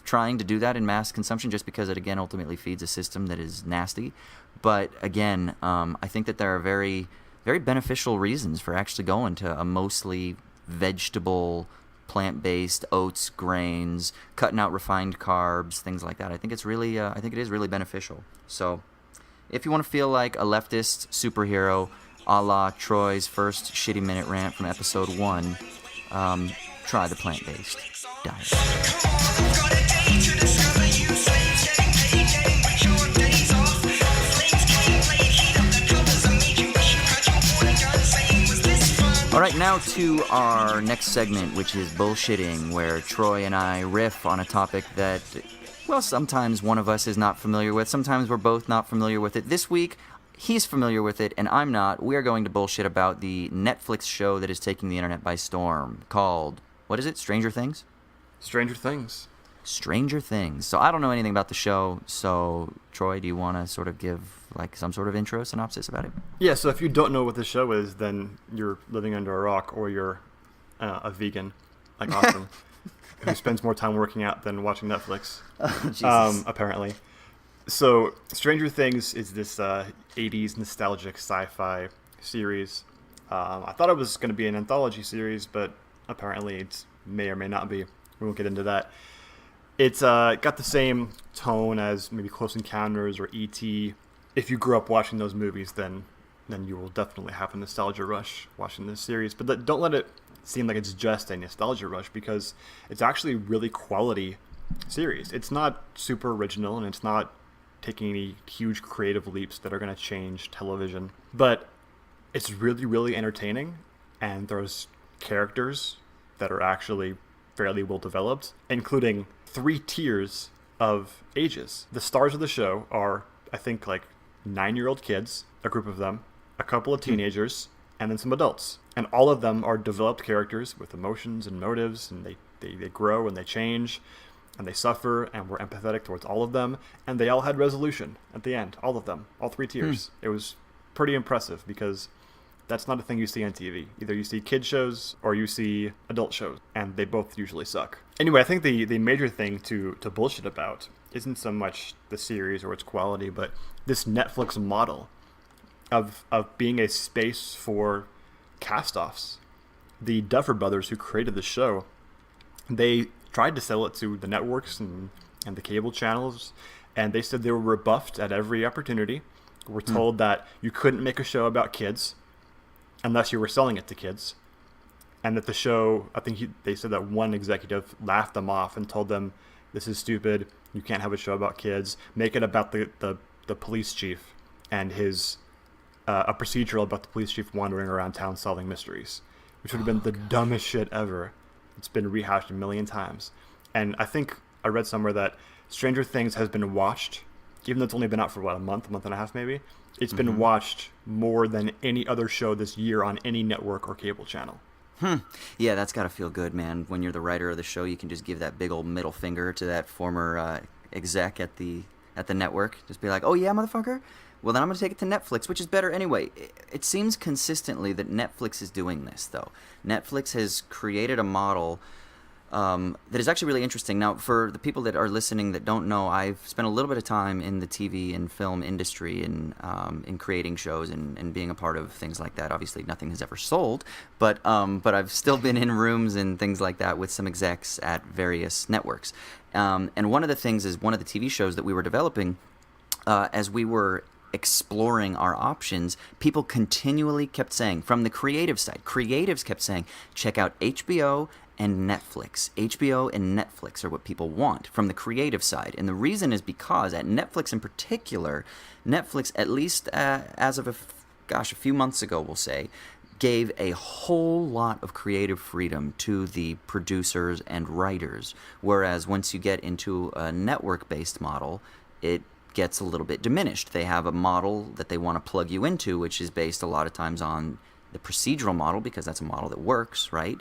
trying to do that in mass consumption just because it, again, ultimately feeds a system that is nasty. But, again, I think that there are very, very beneficial reasons for actually going to a mostly vegetable... plant-based oats, grains, cutting out refined carbs, things like that. I think it is really beneficial. So, if you want to feel like a leftist superhero, a la Troy's first shitty minute rant from episode 1, try the plant-based diet. All right, now to our next segment, which is bullshitting, where Troy and I riff on a topic that, well, sometimes one of us is not familiar with. Sometimes we're both not familiar with it. This week, he's familiar with it, and I'm not. We are going to bullshit about the Netflix show that is taking the internet by storm, called, what is it, Stranger Things? Stranger Things. Stranger Things. So I don't know anything about the show, so Troy, do you want to sort of give like some sort of intro synopsis about it? Yeah, so if you don't know what the show is, then you're living under a rock or you're a vegan, like Austin, who spends more time working out than watching Netflix, apparently. So Stranger Things is this 80s nostalgic sci-fi series. I thought it was going to be an anthology series, but apparently it may or may not be. We won't get into that. It's got the same tone as maybe Close Encounters or E.T. If you grew up watching those movies, then you will definitely have a nostalgia rush watching this series. But don't let it seem like it's just a nostalgia rush, because it's actually a really quality series. It's not super original, and it's not taking any huge creative leaps that are going to change television. But it's really, really entertaining, and there's characters that are actually fairly well developed, including 3 tiers of ages. The stars of the show are, I think, like 9-year-old kids, a group of them, a couple of teenagers, and then some adults. And all of them are developed characters with emotions and motives, and they grow and they change, and they suffer, and we're empathetic towards all of them. And they all had resolution at the end, all of them, all 3 tiers. It was pretty impressive, because that's not a thing you see on TV. Either you see kid shows or you see adult shows, and they both usually suck. Anyway, I think the major thing to bullshit about isn't so much the series or its quality, but this Netflix model of being a space for cast-offs. The Duffer Brothers, who created the show, they tried to sell it to the networks and the cable channels, and they said they were rebuffed at every opportunity. We're told that you couldn't make a show about kids unless you were selling it to kids. And that the show, I think they said that one executive laughed them off and told them, this is stupid, you can't have a show about kids, make it about the police chief and his, a procedural about the police chief wandering around town solving mysteries, which would have been the dumbest shit ever. It's been rehashed a million times. And I think I read somewhere that Stranger Things has been watched, even though it's only been out for, a month and a half maybe, it's been watched more than any other show this year on any network or cable channel. Yeah, that's got to feel good, man. When you're the writer of the show, you can just give that big old middle finger to that former exec at the network. Just be like, oh yeah, motherfucker? Well, then I'm going to take it to Netflix, which is better anyway. It seems consistently that Netflix is doing this, though. Netflix has created a model that is actually really interesting. Now, for the people that are listening that don't know, I've spent a little bit of time in the TV and film industry and in creating shows and being a part of things like that. Obviously, nothing has ever sold, but I've still been in rooms and things like that with some execs at various networks. And one of the things is one of the TV shows that we were developing as we were exploring our options, people continually kept saying, from the creative side, creatives kept saying, check out HBO and Netflix. HBO and Netflix are what people want from the creative side. And the reason is because at Netflix in particular, Netflix, at least as of a few months ago, we'll say, gave a whole lot of creative freedom to the producers and writers. Whereas once you get into a network-based model, it gets a little bit diminished. They have a model that they want to plug you into, which is based a lot of times on the procedural model, because that's a model that works, right?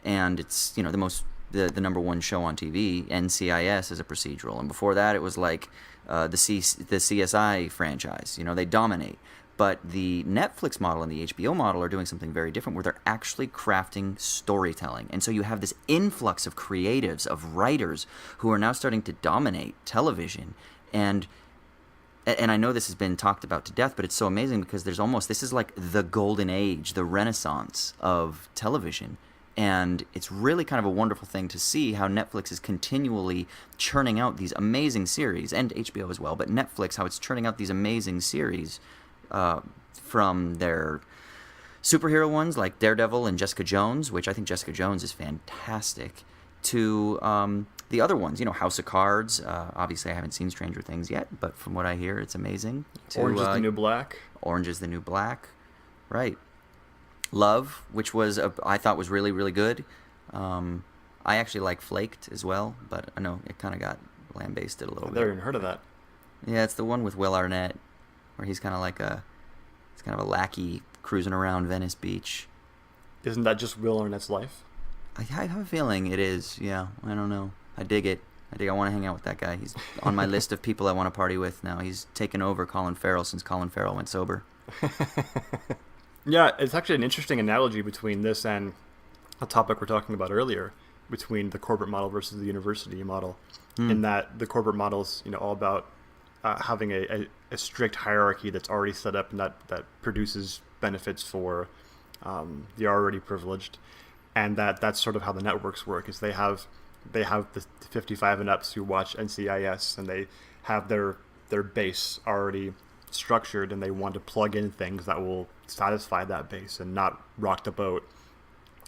And it's, the number one show on TV, NCIS, is a procedural. And before that, it was like the CSI franchise. They dominate. But the Netflix model and the HBO model are doing something very different, where they're actually crafting storytelling. And so you have this influx of creatives, of writers, who are now starting to dominate television. And I know this has been talked about to death, but it's so amazing because this is like the golden age, the renaissance of television. And it's really kind of a wonderful thing to see how Netflix is continually churning out these amazing series, and HBO as well, but Netflix, how it's churning out these amazing series from their superhero ones like Daredevil and Jessica Jones, which I think Jessica Jones is fantastic, to the other ones, House of Cards. Obviously, I haven't seen Stranger Things yet, but from what I hear, it's amazing. Orange is the New Black. Orange is the New Black, right. Love, which I thought was really, really good. I actually like Flaked as well, but I know it kind of got lambasted a little bit. I've never even heard of that. Yeah, it's the one with Will Arnett, where he's kind of like a lackey cruising around Venice Beach. Isn't that just Will Arnett's life? I have a feeling it is. Yeah, I don't know. I dig it. I want to hang out with that guy. He's on my list of people I want to party with now. He's taken over Colin Farrell since Colin Farrell went sober. Yeah, it's actually an interesting analogy between this and a topic we're talking about earlier, between the corporate model versus the university model, in that the corporate model is all about having a strict hierarchy that's already set up and that produces benefits for the already privileged, and that's sort of how the networks work. Is they have the 55 and ups who watch NCIS, and they have their base already structured, and they want to plug in things that will satisfy that base and not rock the boat.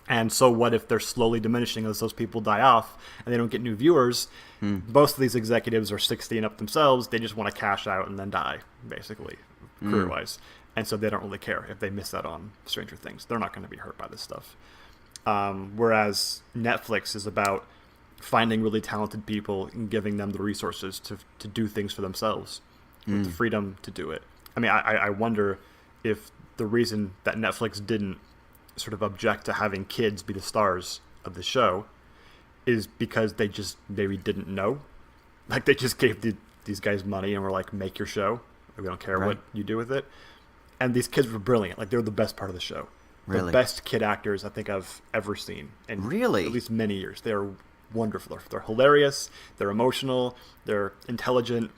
And so what if they're slowly diminishing as those people die off and they don't get new viewers? Most of these executives are 60 and up themselves. They just want to cash out and then die, basically, career-wise. And so they don't really care if they miss out on Stranger Things. They're not going to be hurt by this stuff. Whereas Netflix is about finding really talented people and giving them the resources to do things for themselves with the freedom to do it. I mean, I wonder if the reason that Netflix didn't sort of object to having kids be the stars of the show is because they just maybe didn't know. Like, they just gave these guys money and were like, make your show. We don't care what you do with it. And these kids were brilliant. Like, they were the best part of the show. Really? The best kid actors I think I've ever seen. In Really? At least many years. They're wonderful. They're hilarious. They're emotional. They're intelligent.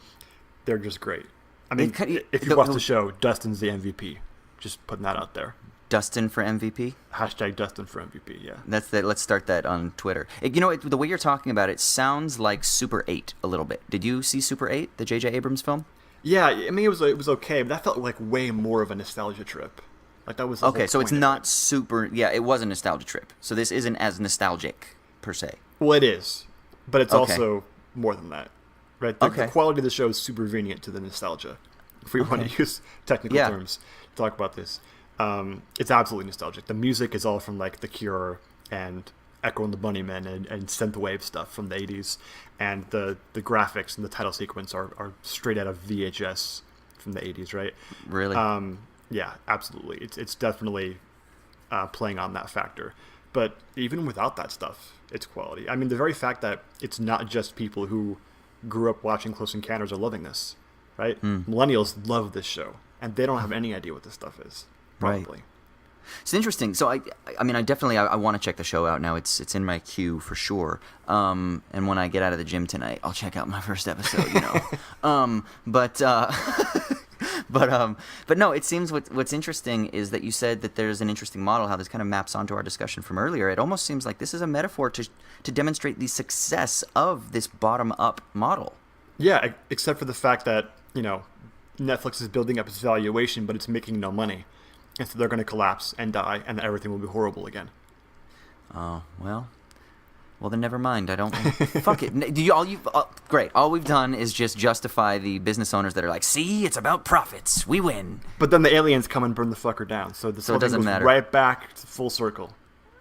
They're just great. I mean, if you watch the show, Dustin's the MVP. Just putting that out there. Dustin for MVP? Hashtag Dustin for MVP, yeah. Let's start that on Twitter. The way you're talking about it sounds like Super 8 a little bit. Did you see Super 8, the J.J. Abrams film? Yeah, I mean, it was okay, but that felt like way more of a nostalgia trip. Like, that was the okay, whole so it's point of not it. super... Yeah, it was a nostalgia trip. So this isn't as nostalgic, per se. Well, it is, but it's Okay. also more than that, right? The quality of the show is supervenient to the nostalgia, if we want to use technical terms to talk about this. It's absolutely nostalgic. The music is all from, like, The Cure and Echo and the Bunnymen and synthwave stuff from the 80s, and the graphics and the title sequence are straight out of VHS from the 80s, right? Really? Yeah, absolutely. It's definitely playing on that factor. But even without that stuff, it's quality. I mean, the very fact that it's not just people who grew up watching Close Encounters are loving this, right? Millennials love this show, and they don't have any idea what this stuff is, probably. Right. It's interesting. So I mean, I definitely want to check the show out now. It's in my queue for sure. And when I get out of the gym tonight, I'll check out my first episode. But no, it seems what's interesting is that you said that there's an interesting model, how this kind of maps onto our discussion from earlier. It almost seems like this is a metaphor to demonstrate the success of this bottom-up model. Yeah, except for the fact that, Netflix is building up its valuation, but it's making no money. And so they're going to collapse and die, and everything will be horrible again. Oh, well, then never mind. I don't. Fuck it. Great. All we've done is just justify the business owners that are like, see, it's about profits. We win. But then the aliens come and burn the fucker down. So this whole it thing doesn't goes matter. right back to full circle.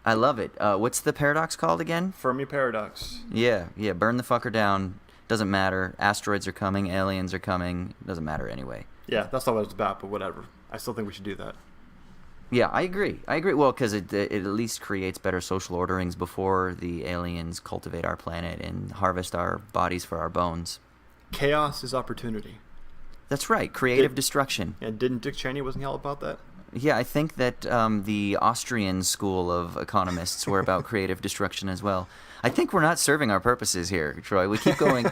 I love it. What's the paradox called again? Fermi paradox. Yeah. Burn the fucker down. Doesn't matter. Asteroids are coming. Aliens are coming. Doesn't matter anyway. Yeah, that's not what it's about, but whatever. I still think we should do that. Yeah, I agree. Well, because it at least creates better social orderings before the aliens cultivate our planet and harvest our bodies for our bones. Chaos is opportunity. That's right. Creative destruction. And didn't Dick Cheney, wasn't he all about that? Yeah, I think that the Austrian school of economists were about creative destruction as well. I think we're not serving our purposes here, Troy. We keep going.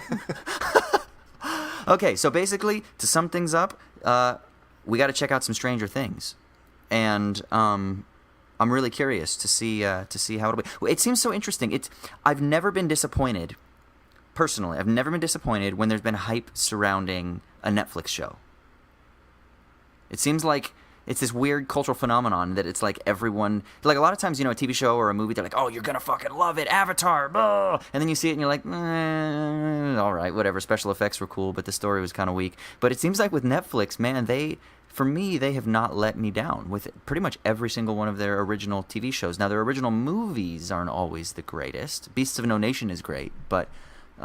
Okay, so basically, to sum things up, we got to check out some Stranger Things. And I'm really curious to see how it'll be. It seems so interesting. I've never been disappointed, personally. I've never been disappointed when there's been hype surrounding a Netflix show. It seems like it's this weird cultural phenomenon that it's like everyone, like a lot of times, a TV show or a movie, they're like, oh, you're gonna fucking love it, Avatar, blah! And then you see it and you're like, all right, whatever, special effects were cool, but the story was kind of weak. But it seems like with Netflix, man, for me, they have not let me down with pretty much every single one of their original TV shows. Now, their original movies aren't always the greatest. Beasts of No Nation is great, but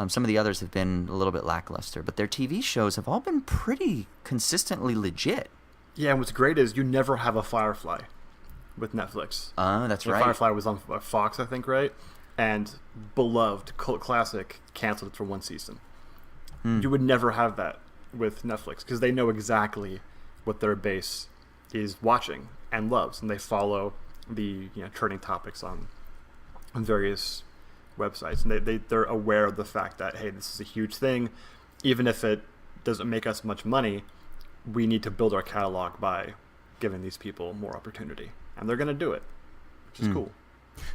some of the others have been a little bit lackluster. But their TV shows have all been pretty consistently legit. Yeah, and what's great is you never have a Firefly with Netflix. That's right. Firefly was on Fox, I think, right? And beloved, cult classic, canceled for one season. You would never have that with Netflix because they know exactly what their base is watching and loves, and they follow the trending topics on various websites, and they're aware of the fact that, hey, this is a huge thing. Even if it doesn't make us much money, we need to build our catalog by giving these people more opportunity, and they're going to do it, which is cool.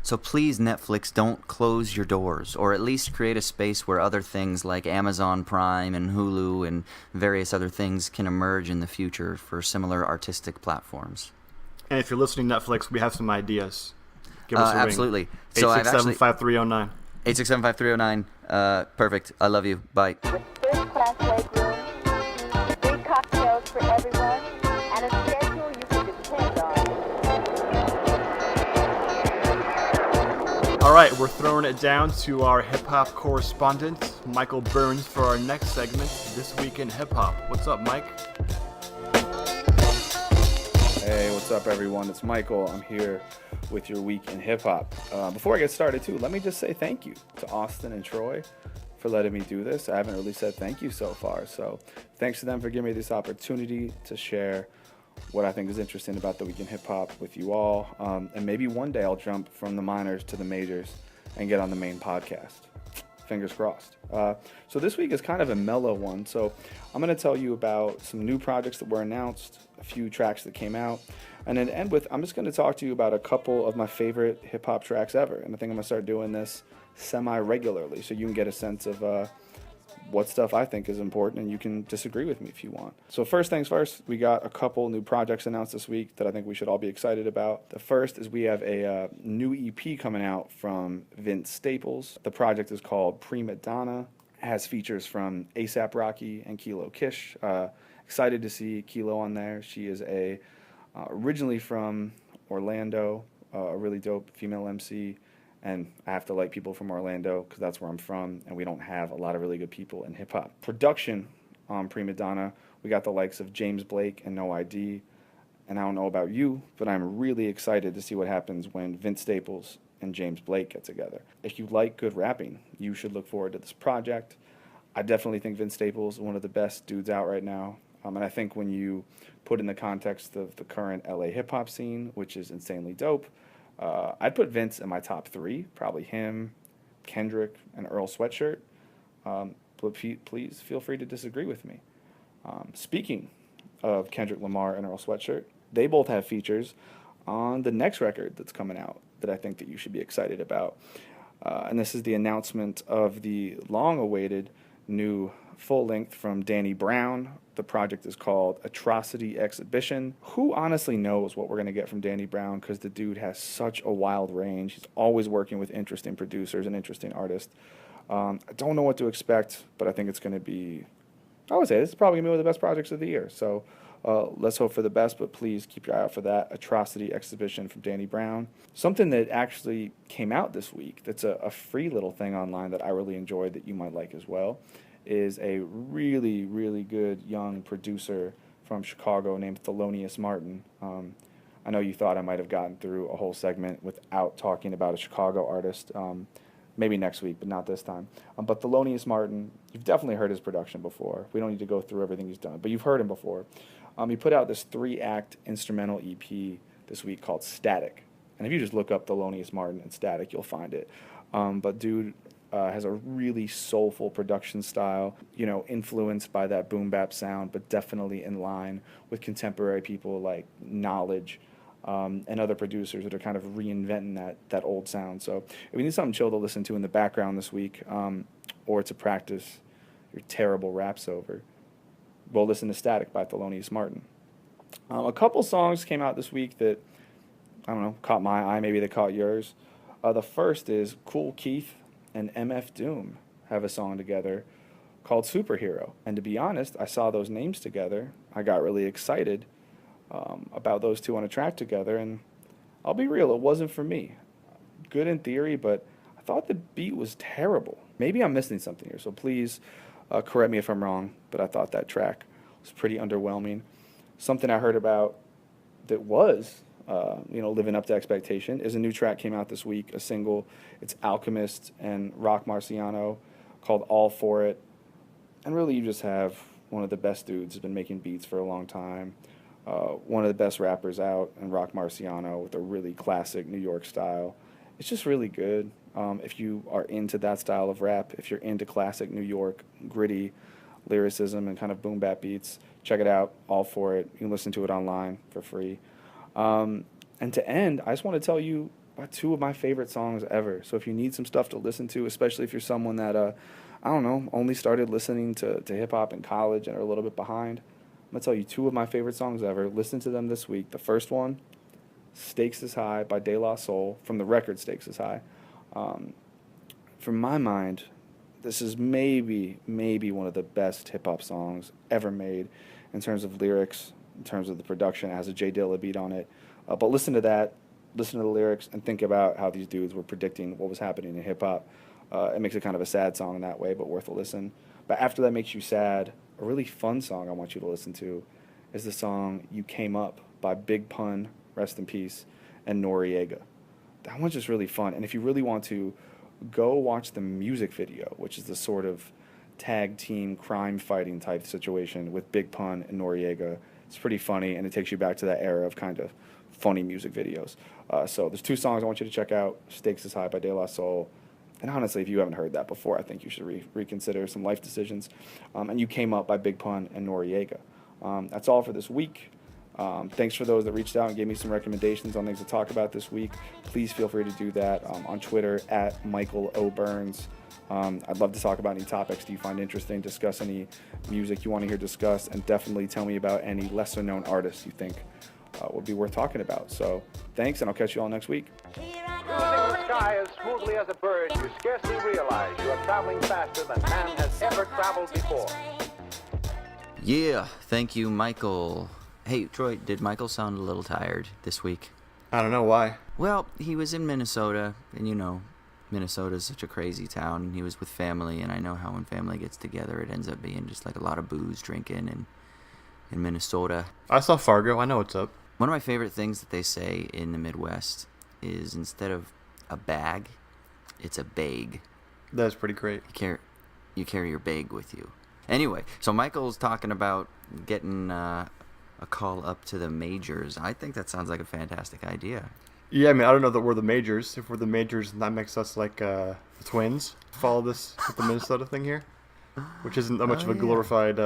So please, Netflix, don't close your doors, or at least create a space where other things like Amazon Prime and Hulu and various other things can emerge in the future for similar artistic platforms. And if you're listening, Netflix, we have some ideas. Give us a absolutely. ring. So 867-5309. 867-5309. Perfect. I love you. Bye. With first-class legroom, free cocktails for everyone, and a schedule you can depend on. All right, we're throwing it down to our hip-hop correspondent, Michael Burns, for our next segment, This Week in Hip-Hop. What's up, Mike? Hey, what's up, everyone? It's Michael. I'm here with your Week in Hip-Hop. Before I get started, too, let me just say thank you to Austin and Troy for letting me do this. I haven't really said thank you so far, so thanks to them for giving me this opportunity to share what I think is interesting about the Week in Hip-Hop with you all. And maybe one day I'll jump from the minors to the majors and get on the main podcast. Fingers crossed. So this week is kind of a mellow one. So I'm going to tell you about some new projects that were announced, a few tracks that came out, and then end with, I'm just going to talk to you about a couple of my favorite hip-hop tracks ever. And I think I'm going to start doing this semi-regularly so you can get a sense of what stuff I think is important, and you can disagree with me if you want. So first things first, we got a couple new projects announced this week that I think we should all be excited about. The first is we have a new EP coming out from Vince Staples. The project is called Prima Donna. It has features from A$AP Rocky and Kilo Kish. Excited to see Kilo on there. She is originally from Orlando, a really dope female MC. And I have to like people from Orlando because that's where I'm from, and we don't have a lot of really good people in hip-hop. Production on Prima Donna, we got the likes of James Blake and No ID. And I don't know about you, but I'm really excited to see what happens when Vince Staples and James Blake get together. If you like good rapping, you should look forward to this project. I definitely think Vince Staples is one of the best dudes out right now. And I think when you put in the context of the current LA hip-hop scene, which is insanely dope, I'd put Vince in my top three, probably him, Kendrick, and Earl Sweatshirt. But please feel free to disagree with me. Speaking of Kendrick Lamar and Earl Sweatshirt, they both have features on the next record that's coming out that I think that you should be excited about. And this is the announcement of the long-awaited new full length from Danny Brown. The project is called Atrocity Exhibition. Who honestly knows what we're going to get from Danny Brown, because the dude has such a wild range. He's always working with interesting producers and interesting artists. I don't know what to expect, but I think it's going to be, I would say this is probably going to be one of the best projects of the year. So let's hope for the best, but please keep your eye out for that Atrocity Exhibition from Danny Brown. Something that actually came out this week that's a free little thing online that I really enjoyed that you might like as well is a really, really good young producer from Chicago named Thelonious Martin. I know you thought I might have gotten through a whole segment without talking about a Chicago artist. Maybe next week, but not this time. But Thelonious Martin, you've definitely heard his production before. We don't need to go through everything he's done, but you've heard him before. He put out this 3-act instrumental EP this week called Static. And if you just look up Thelonious Martin and Static, you'll find it. But dude has a really soulful production style, you know, influenced by that boom bap sound, but definitely in line with contemporary people like Knowledge, and other producers that are kind of reinventing that old sound. So if you need something chill to listen to in the background this week, or to practice your terrible raps over, well, listen to Static by Thelonious Martin. A couple songs came out this week that, I don't know, caught my eye. Maybe they caught yours. The first is Kool Keith and MF Doom have a song together called Superhero. And to be honest, I saw those names together. I got really excited about those two on a track together, and I'll be real, it wasn't for me. Good in theory, but I thought the beat was terrible. Maybe I'm missing something here, so please correct me if I'm wrong, but I thought that track was pretty underwhelming. Something I heard about that was, living up to expectation is a new track came out this week, a single. It's Alchemist and Rock Marciano called All For It. And really, you just have one of the best dudes who's been making beats for a long time. One of the best rappers out, and Rock Marciano with a really classic New York style. It's just really good. If you are into that style of rap, if you're into classic New York, gritty lyricism and kind of boom bap beats, check it out, All For It. You can listen to it online for free. And to end, I just want to tell you about two of my favorite songs ever. So if you need some stuff to listen to, especially if you're someone that, only started listening to hip-hop in college and are a little bit behind, I'm going to tell you two of my favorite songs ever. Listen to them this week. The first one, Stakes is High by De La Soul, from the record Stakes is High. From my mind, this is maybe one of the best hip-hop songs ever made in terms of lyrics, in terms of the production. It has a J Dilla beat on it. But listen to that, listen to the lyrics, and think about how these dudes were predicting what was happening in hip-hop. It makes it kind of a sad song in that way, but worth a listen. But after that makes you sad, a really fun song I want you to listen to is the song You Came Up by Big Pun, rest in peace, and Noreaga. That one's just really fun. And if you really want to, go watch the music video, which is the sort of tag team crime fighting type situation with Big Pun and Noreaga. It's pretty funny, and it takes you back to that era of kind of funny music videos. So there's two songs I want you to check out. Stakes is High by De La Soul. And honestly, if you haven't heard that before, I think you should reconsider some life decisions. And You Came Up by Big Pun and Noreaga. That's all for this week. Thanks for those that reached out and gave me some recommendations on things to talk about this week. Please feel free to do that on Twitter at Michael O. Burns. I'd love to talk about any topics you find interesting, discuss any music you want to hear discussed, and definitely tell me about any lesser-known artists you think would be worth talking about. So thanks, and I'll catch you all next week. Cruising the sky as smoothly as a bird, you scarcely realize you are traveling faster than man has ever traveled before. Yeah, thank you, Michael. Hey, Troy, did Michael sound a little tired this week? I don't know why. Well, he was in Minnesota, and Minnesota's such a crazy town, and he was with family, and I know how when family gets together, it ends up being just like a lot of booze drinking in Minnesota. I saw Fargo. I know what's up. One of my favorite things that they say in the Midwest is instead of a bag, it's a bag. That's pretty great. You carry your bag with you. Anyway, so Michael's talking about getting a call up to the majors. I think that sounds like a fantastic idea. Yeah, I mean, I don't know that we're the majors. If we're the majors, that makes us like the Twins. Follow this with the Minnesota thing here, which isn't that much of a glorified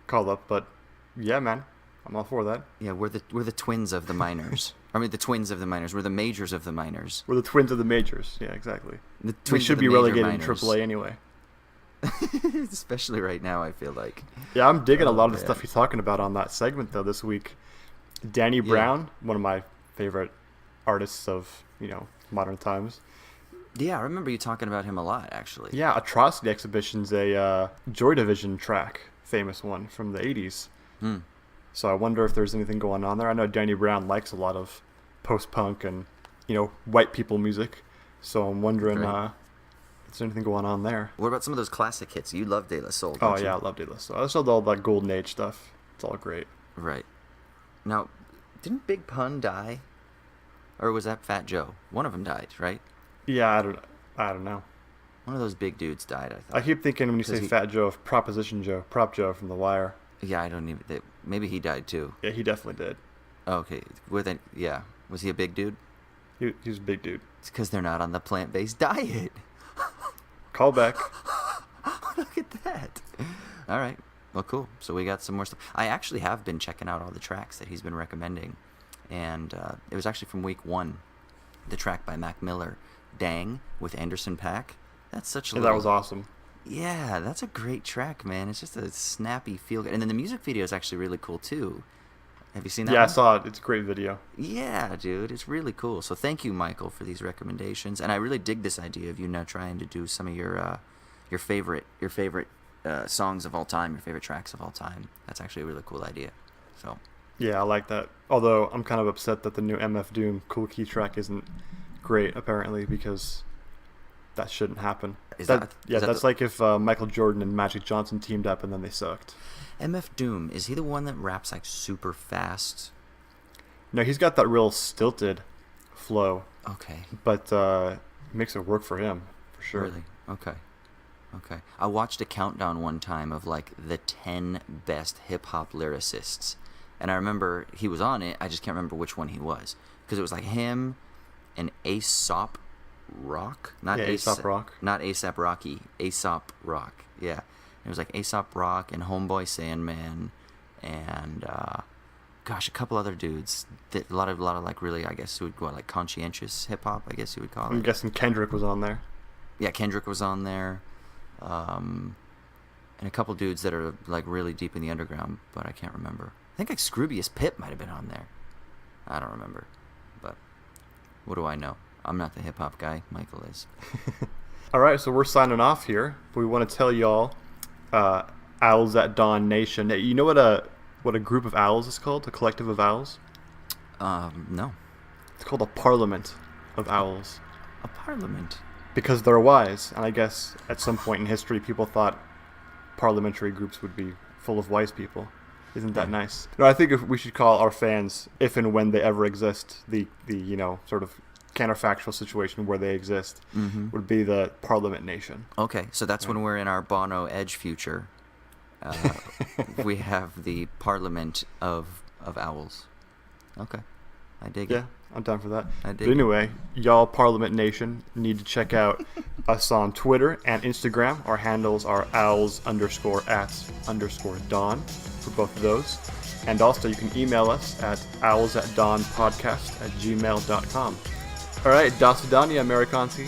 call up, but yeah, man, I'm all for that. Yeah, we're the twins of the minors. I mean, the twins of the minors. We're the majors of the minors. We're the twins of the majors. Yeah, exactly. The We twins should of the be major relegated minors. in AAA anyway. Especially right now, I feel like. Yeah, I'm digging a lot of the man. stuff he's talking about on that segment though this week. Danny Brown, one of my favorite artists of modern times. Yeah, I remember you talking about him a lot, actually. Yeah, Atrocity Exhibition's a Joy Division track, famous one from the 80s. So I wonder if there's anything going on there. I know Danny Brown likes a lot of post-punk and white people music, so I'm wondering if there's anything going on there. What about some of those classic hits? You love De La Soul, Oh don't you? yeah, I love De La Soul. I love all that Golden Age stuff. It's all great. Right. Now, didn't Big Pun die? Or was that Fat Joe? One of them died, right? Yeah, I don't know. One of those big dudes died, I thought. I keep thinking when you say he- Fat Joe, of Proposition Joe, Prop Joe from The Wire. Yeah, I don't even... Maybe he died, too. Yeah, he definitely did. Oh, okay. Yeah. Was he a big dude? He was a big dude. It's because they're not on the plant-based diet. Call back. Look at that. All right. Well, cool. So we got some more stuff. I actually have been checking out all the tracks that he's been recommending. And it was actually from week 1. The track by Mac Miller, Dang, with Anderson .Paak. That's such a Yeah, little... that was awesome. Yeah, that's a great track, man. It's just a snappy feel good. And then the music video is actually really cool, too. Have you seen that Yeah, I one? saw it. It's a great video. Yeah, dude. It's really cool. So thank you, Michael, for these recommendations. And I really dig this idea of you now trying to do some of your favorite songs of all time, your favorite tracks of all time. That's actually a really cool idea. So Yeah, I like that. Although I'm kind of upset that the new MF Doom Cool Key track isn't great, apparently, because that shouldn't happen. Is That's the- like if Michael Jordan and Magic Johnson teamed up and then they sucked. MF Doom, is he the one that raps like super fast? No, he's got that real stilted flow, Okay. but makes it work for him, for sure. Really? Okay. I watched a countdown one time of like the 10 best hip hop lyricists, and I remember he was on it. I just can't remember which one he was, because it was like him and Aesop Rock, not A$AP Rock. not A$AP Rocky, Aesop Rock. Yeah, it was like Aesop Rock and Homeboy Sandman, and gosh, a couple other dudes. That a lot of like really, I guess you would call it like conscientious hip hop. I guess you would call it. I'm guessing Kendrick was on there. Yeah, Kendrick was on there, and a couple dudes that are like really deep in the underground, but I can't remember. I think like Scroobius Pip might have been on there. I don't remember, but what do I know? I'm not the hip hop guy. Michael is. All right, so we're signing off here. We want to tell y'all, Owls at Dawn Nation. You know what a group of owls is called? A collective of owls? No. It's called a parliament of owls. A parliament. Because they're wise, and I guess at some point in history people thought parliamentary groups would be full of wise people. Isn't that nice? No, I think if we should call our fans, if and when they ever exist, the sort of counterfactual situation where they exist would be the Parliament Nation. Okay, so that's when we're in our Bono Edge future. We have the Parliament of owls. Okay, I dig Yeah, it. I'm down for that. I But dig it. anyway, y'all Parliament Nation need to check out us on Twitter and Instagram. Our handles are owls_at_dawn for both of those. And also you can email us at owlsatdawnpodcast@gmail.com. All right, das vidania, Amerikansi.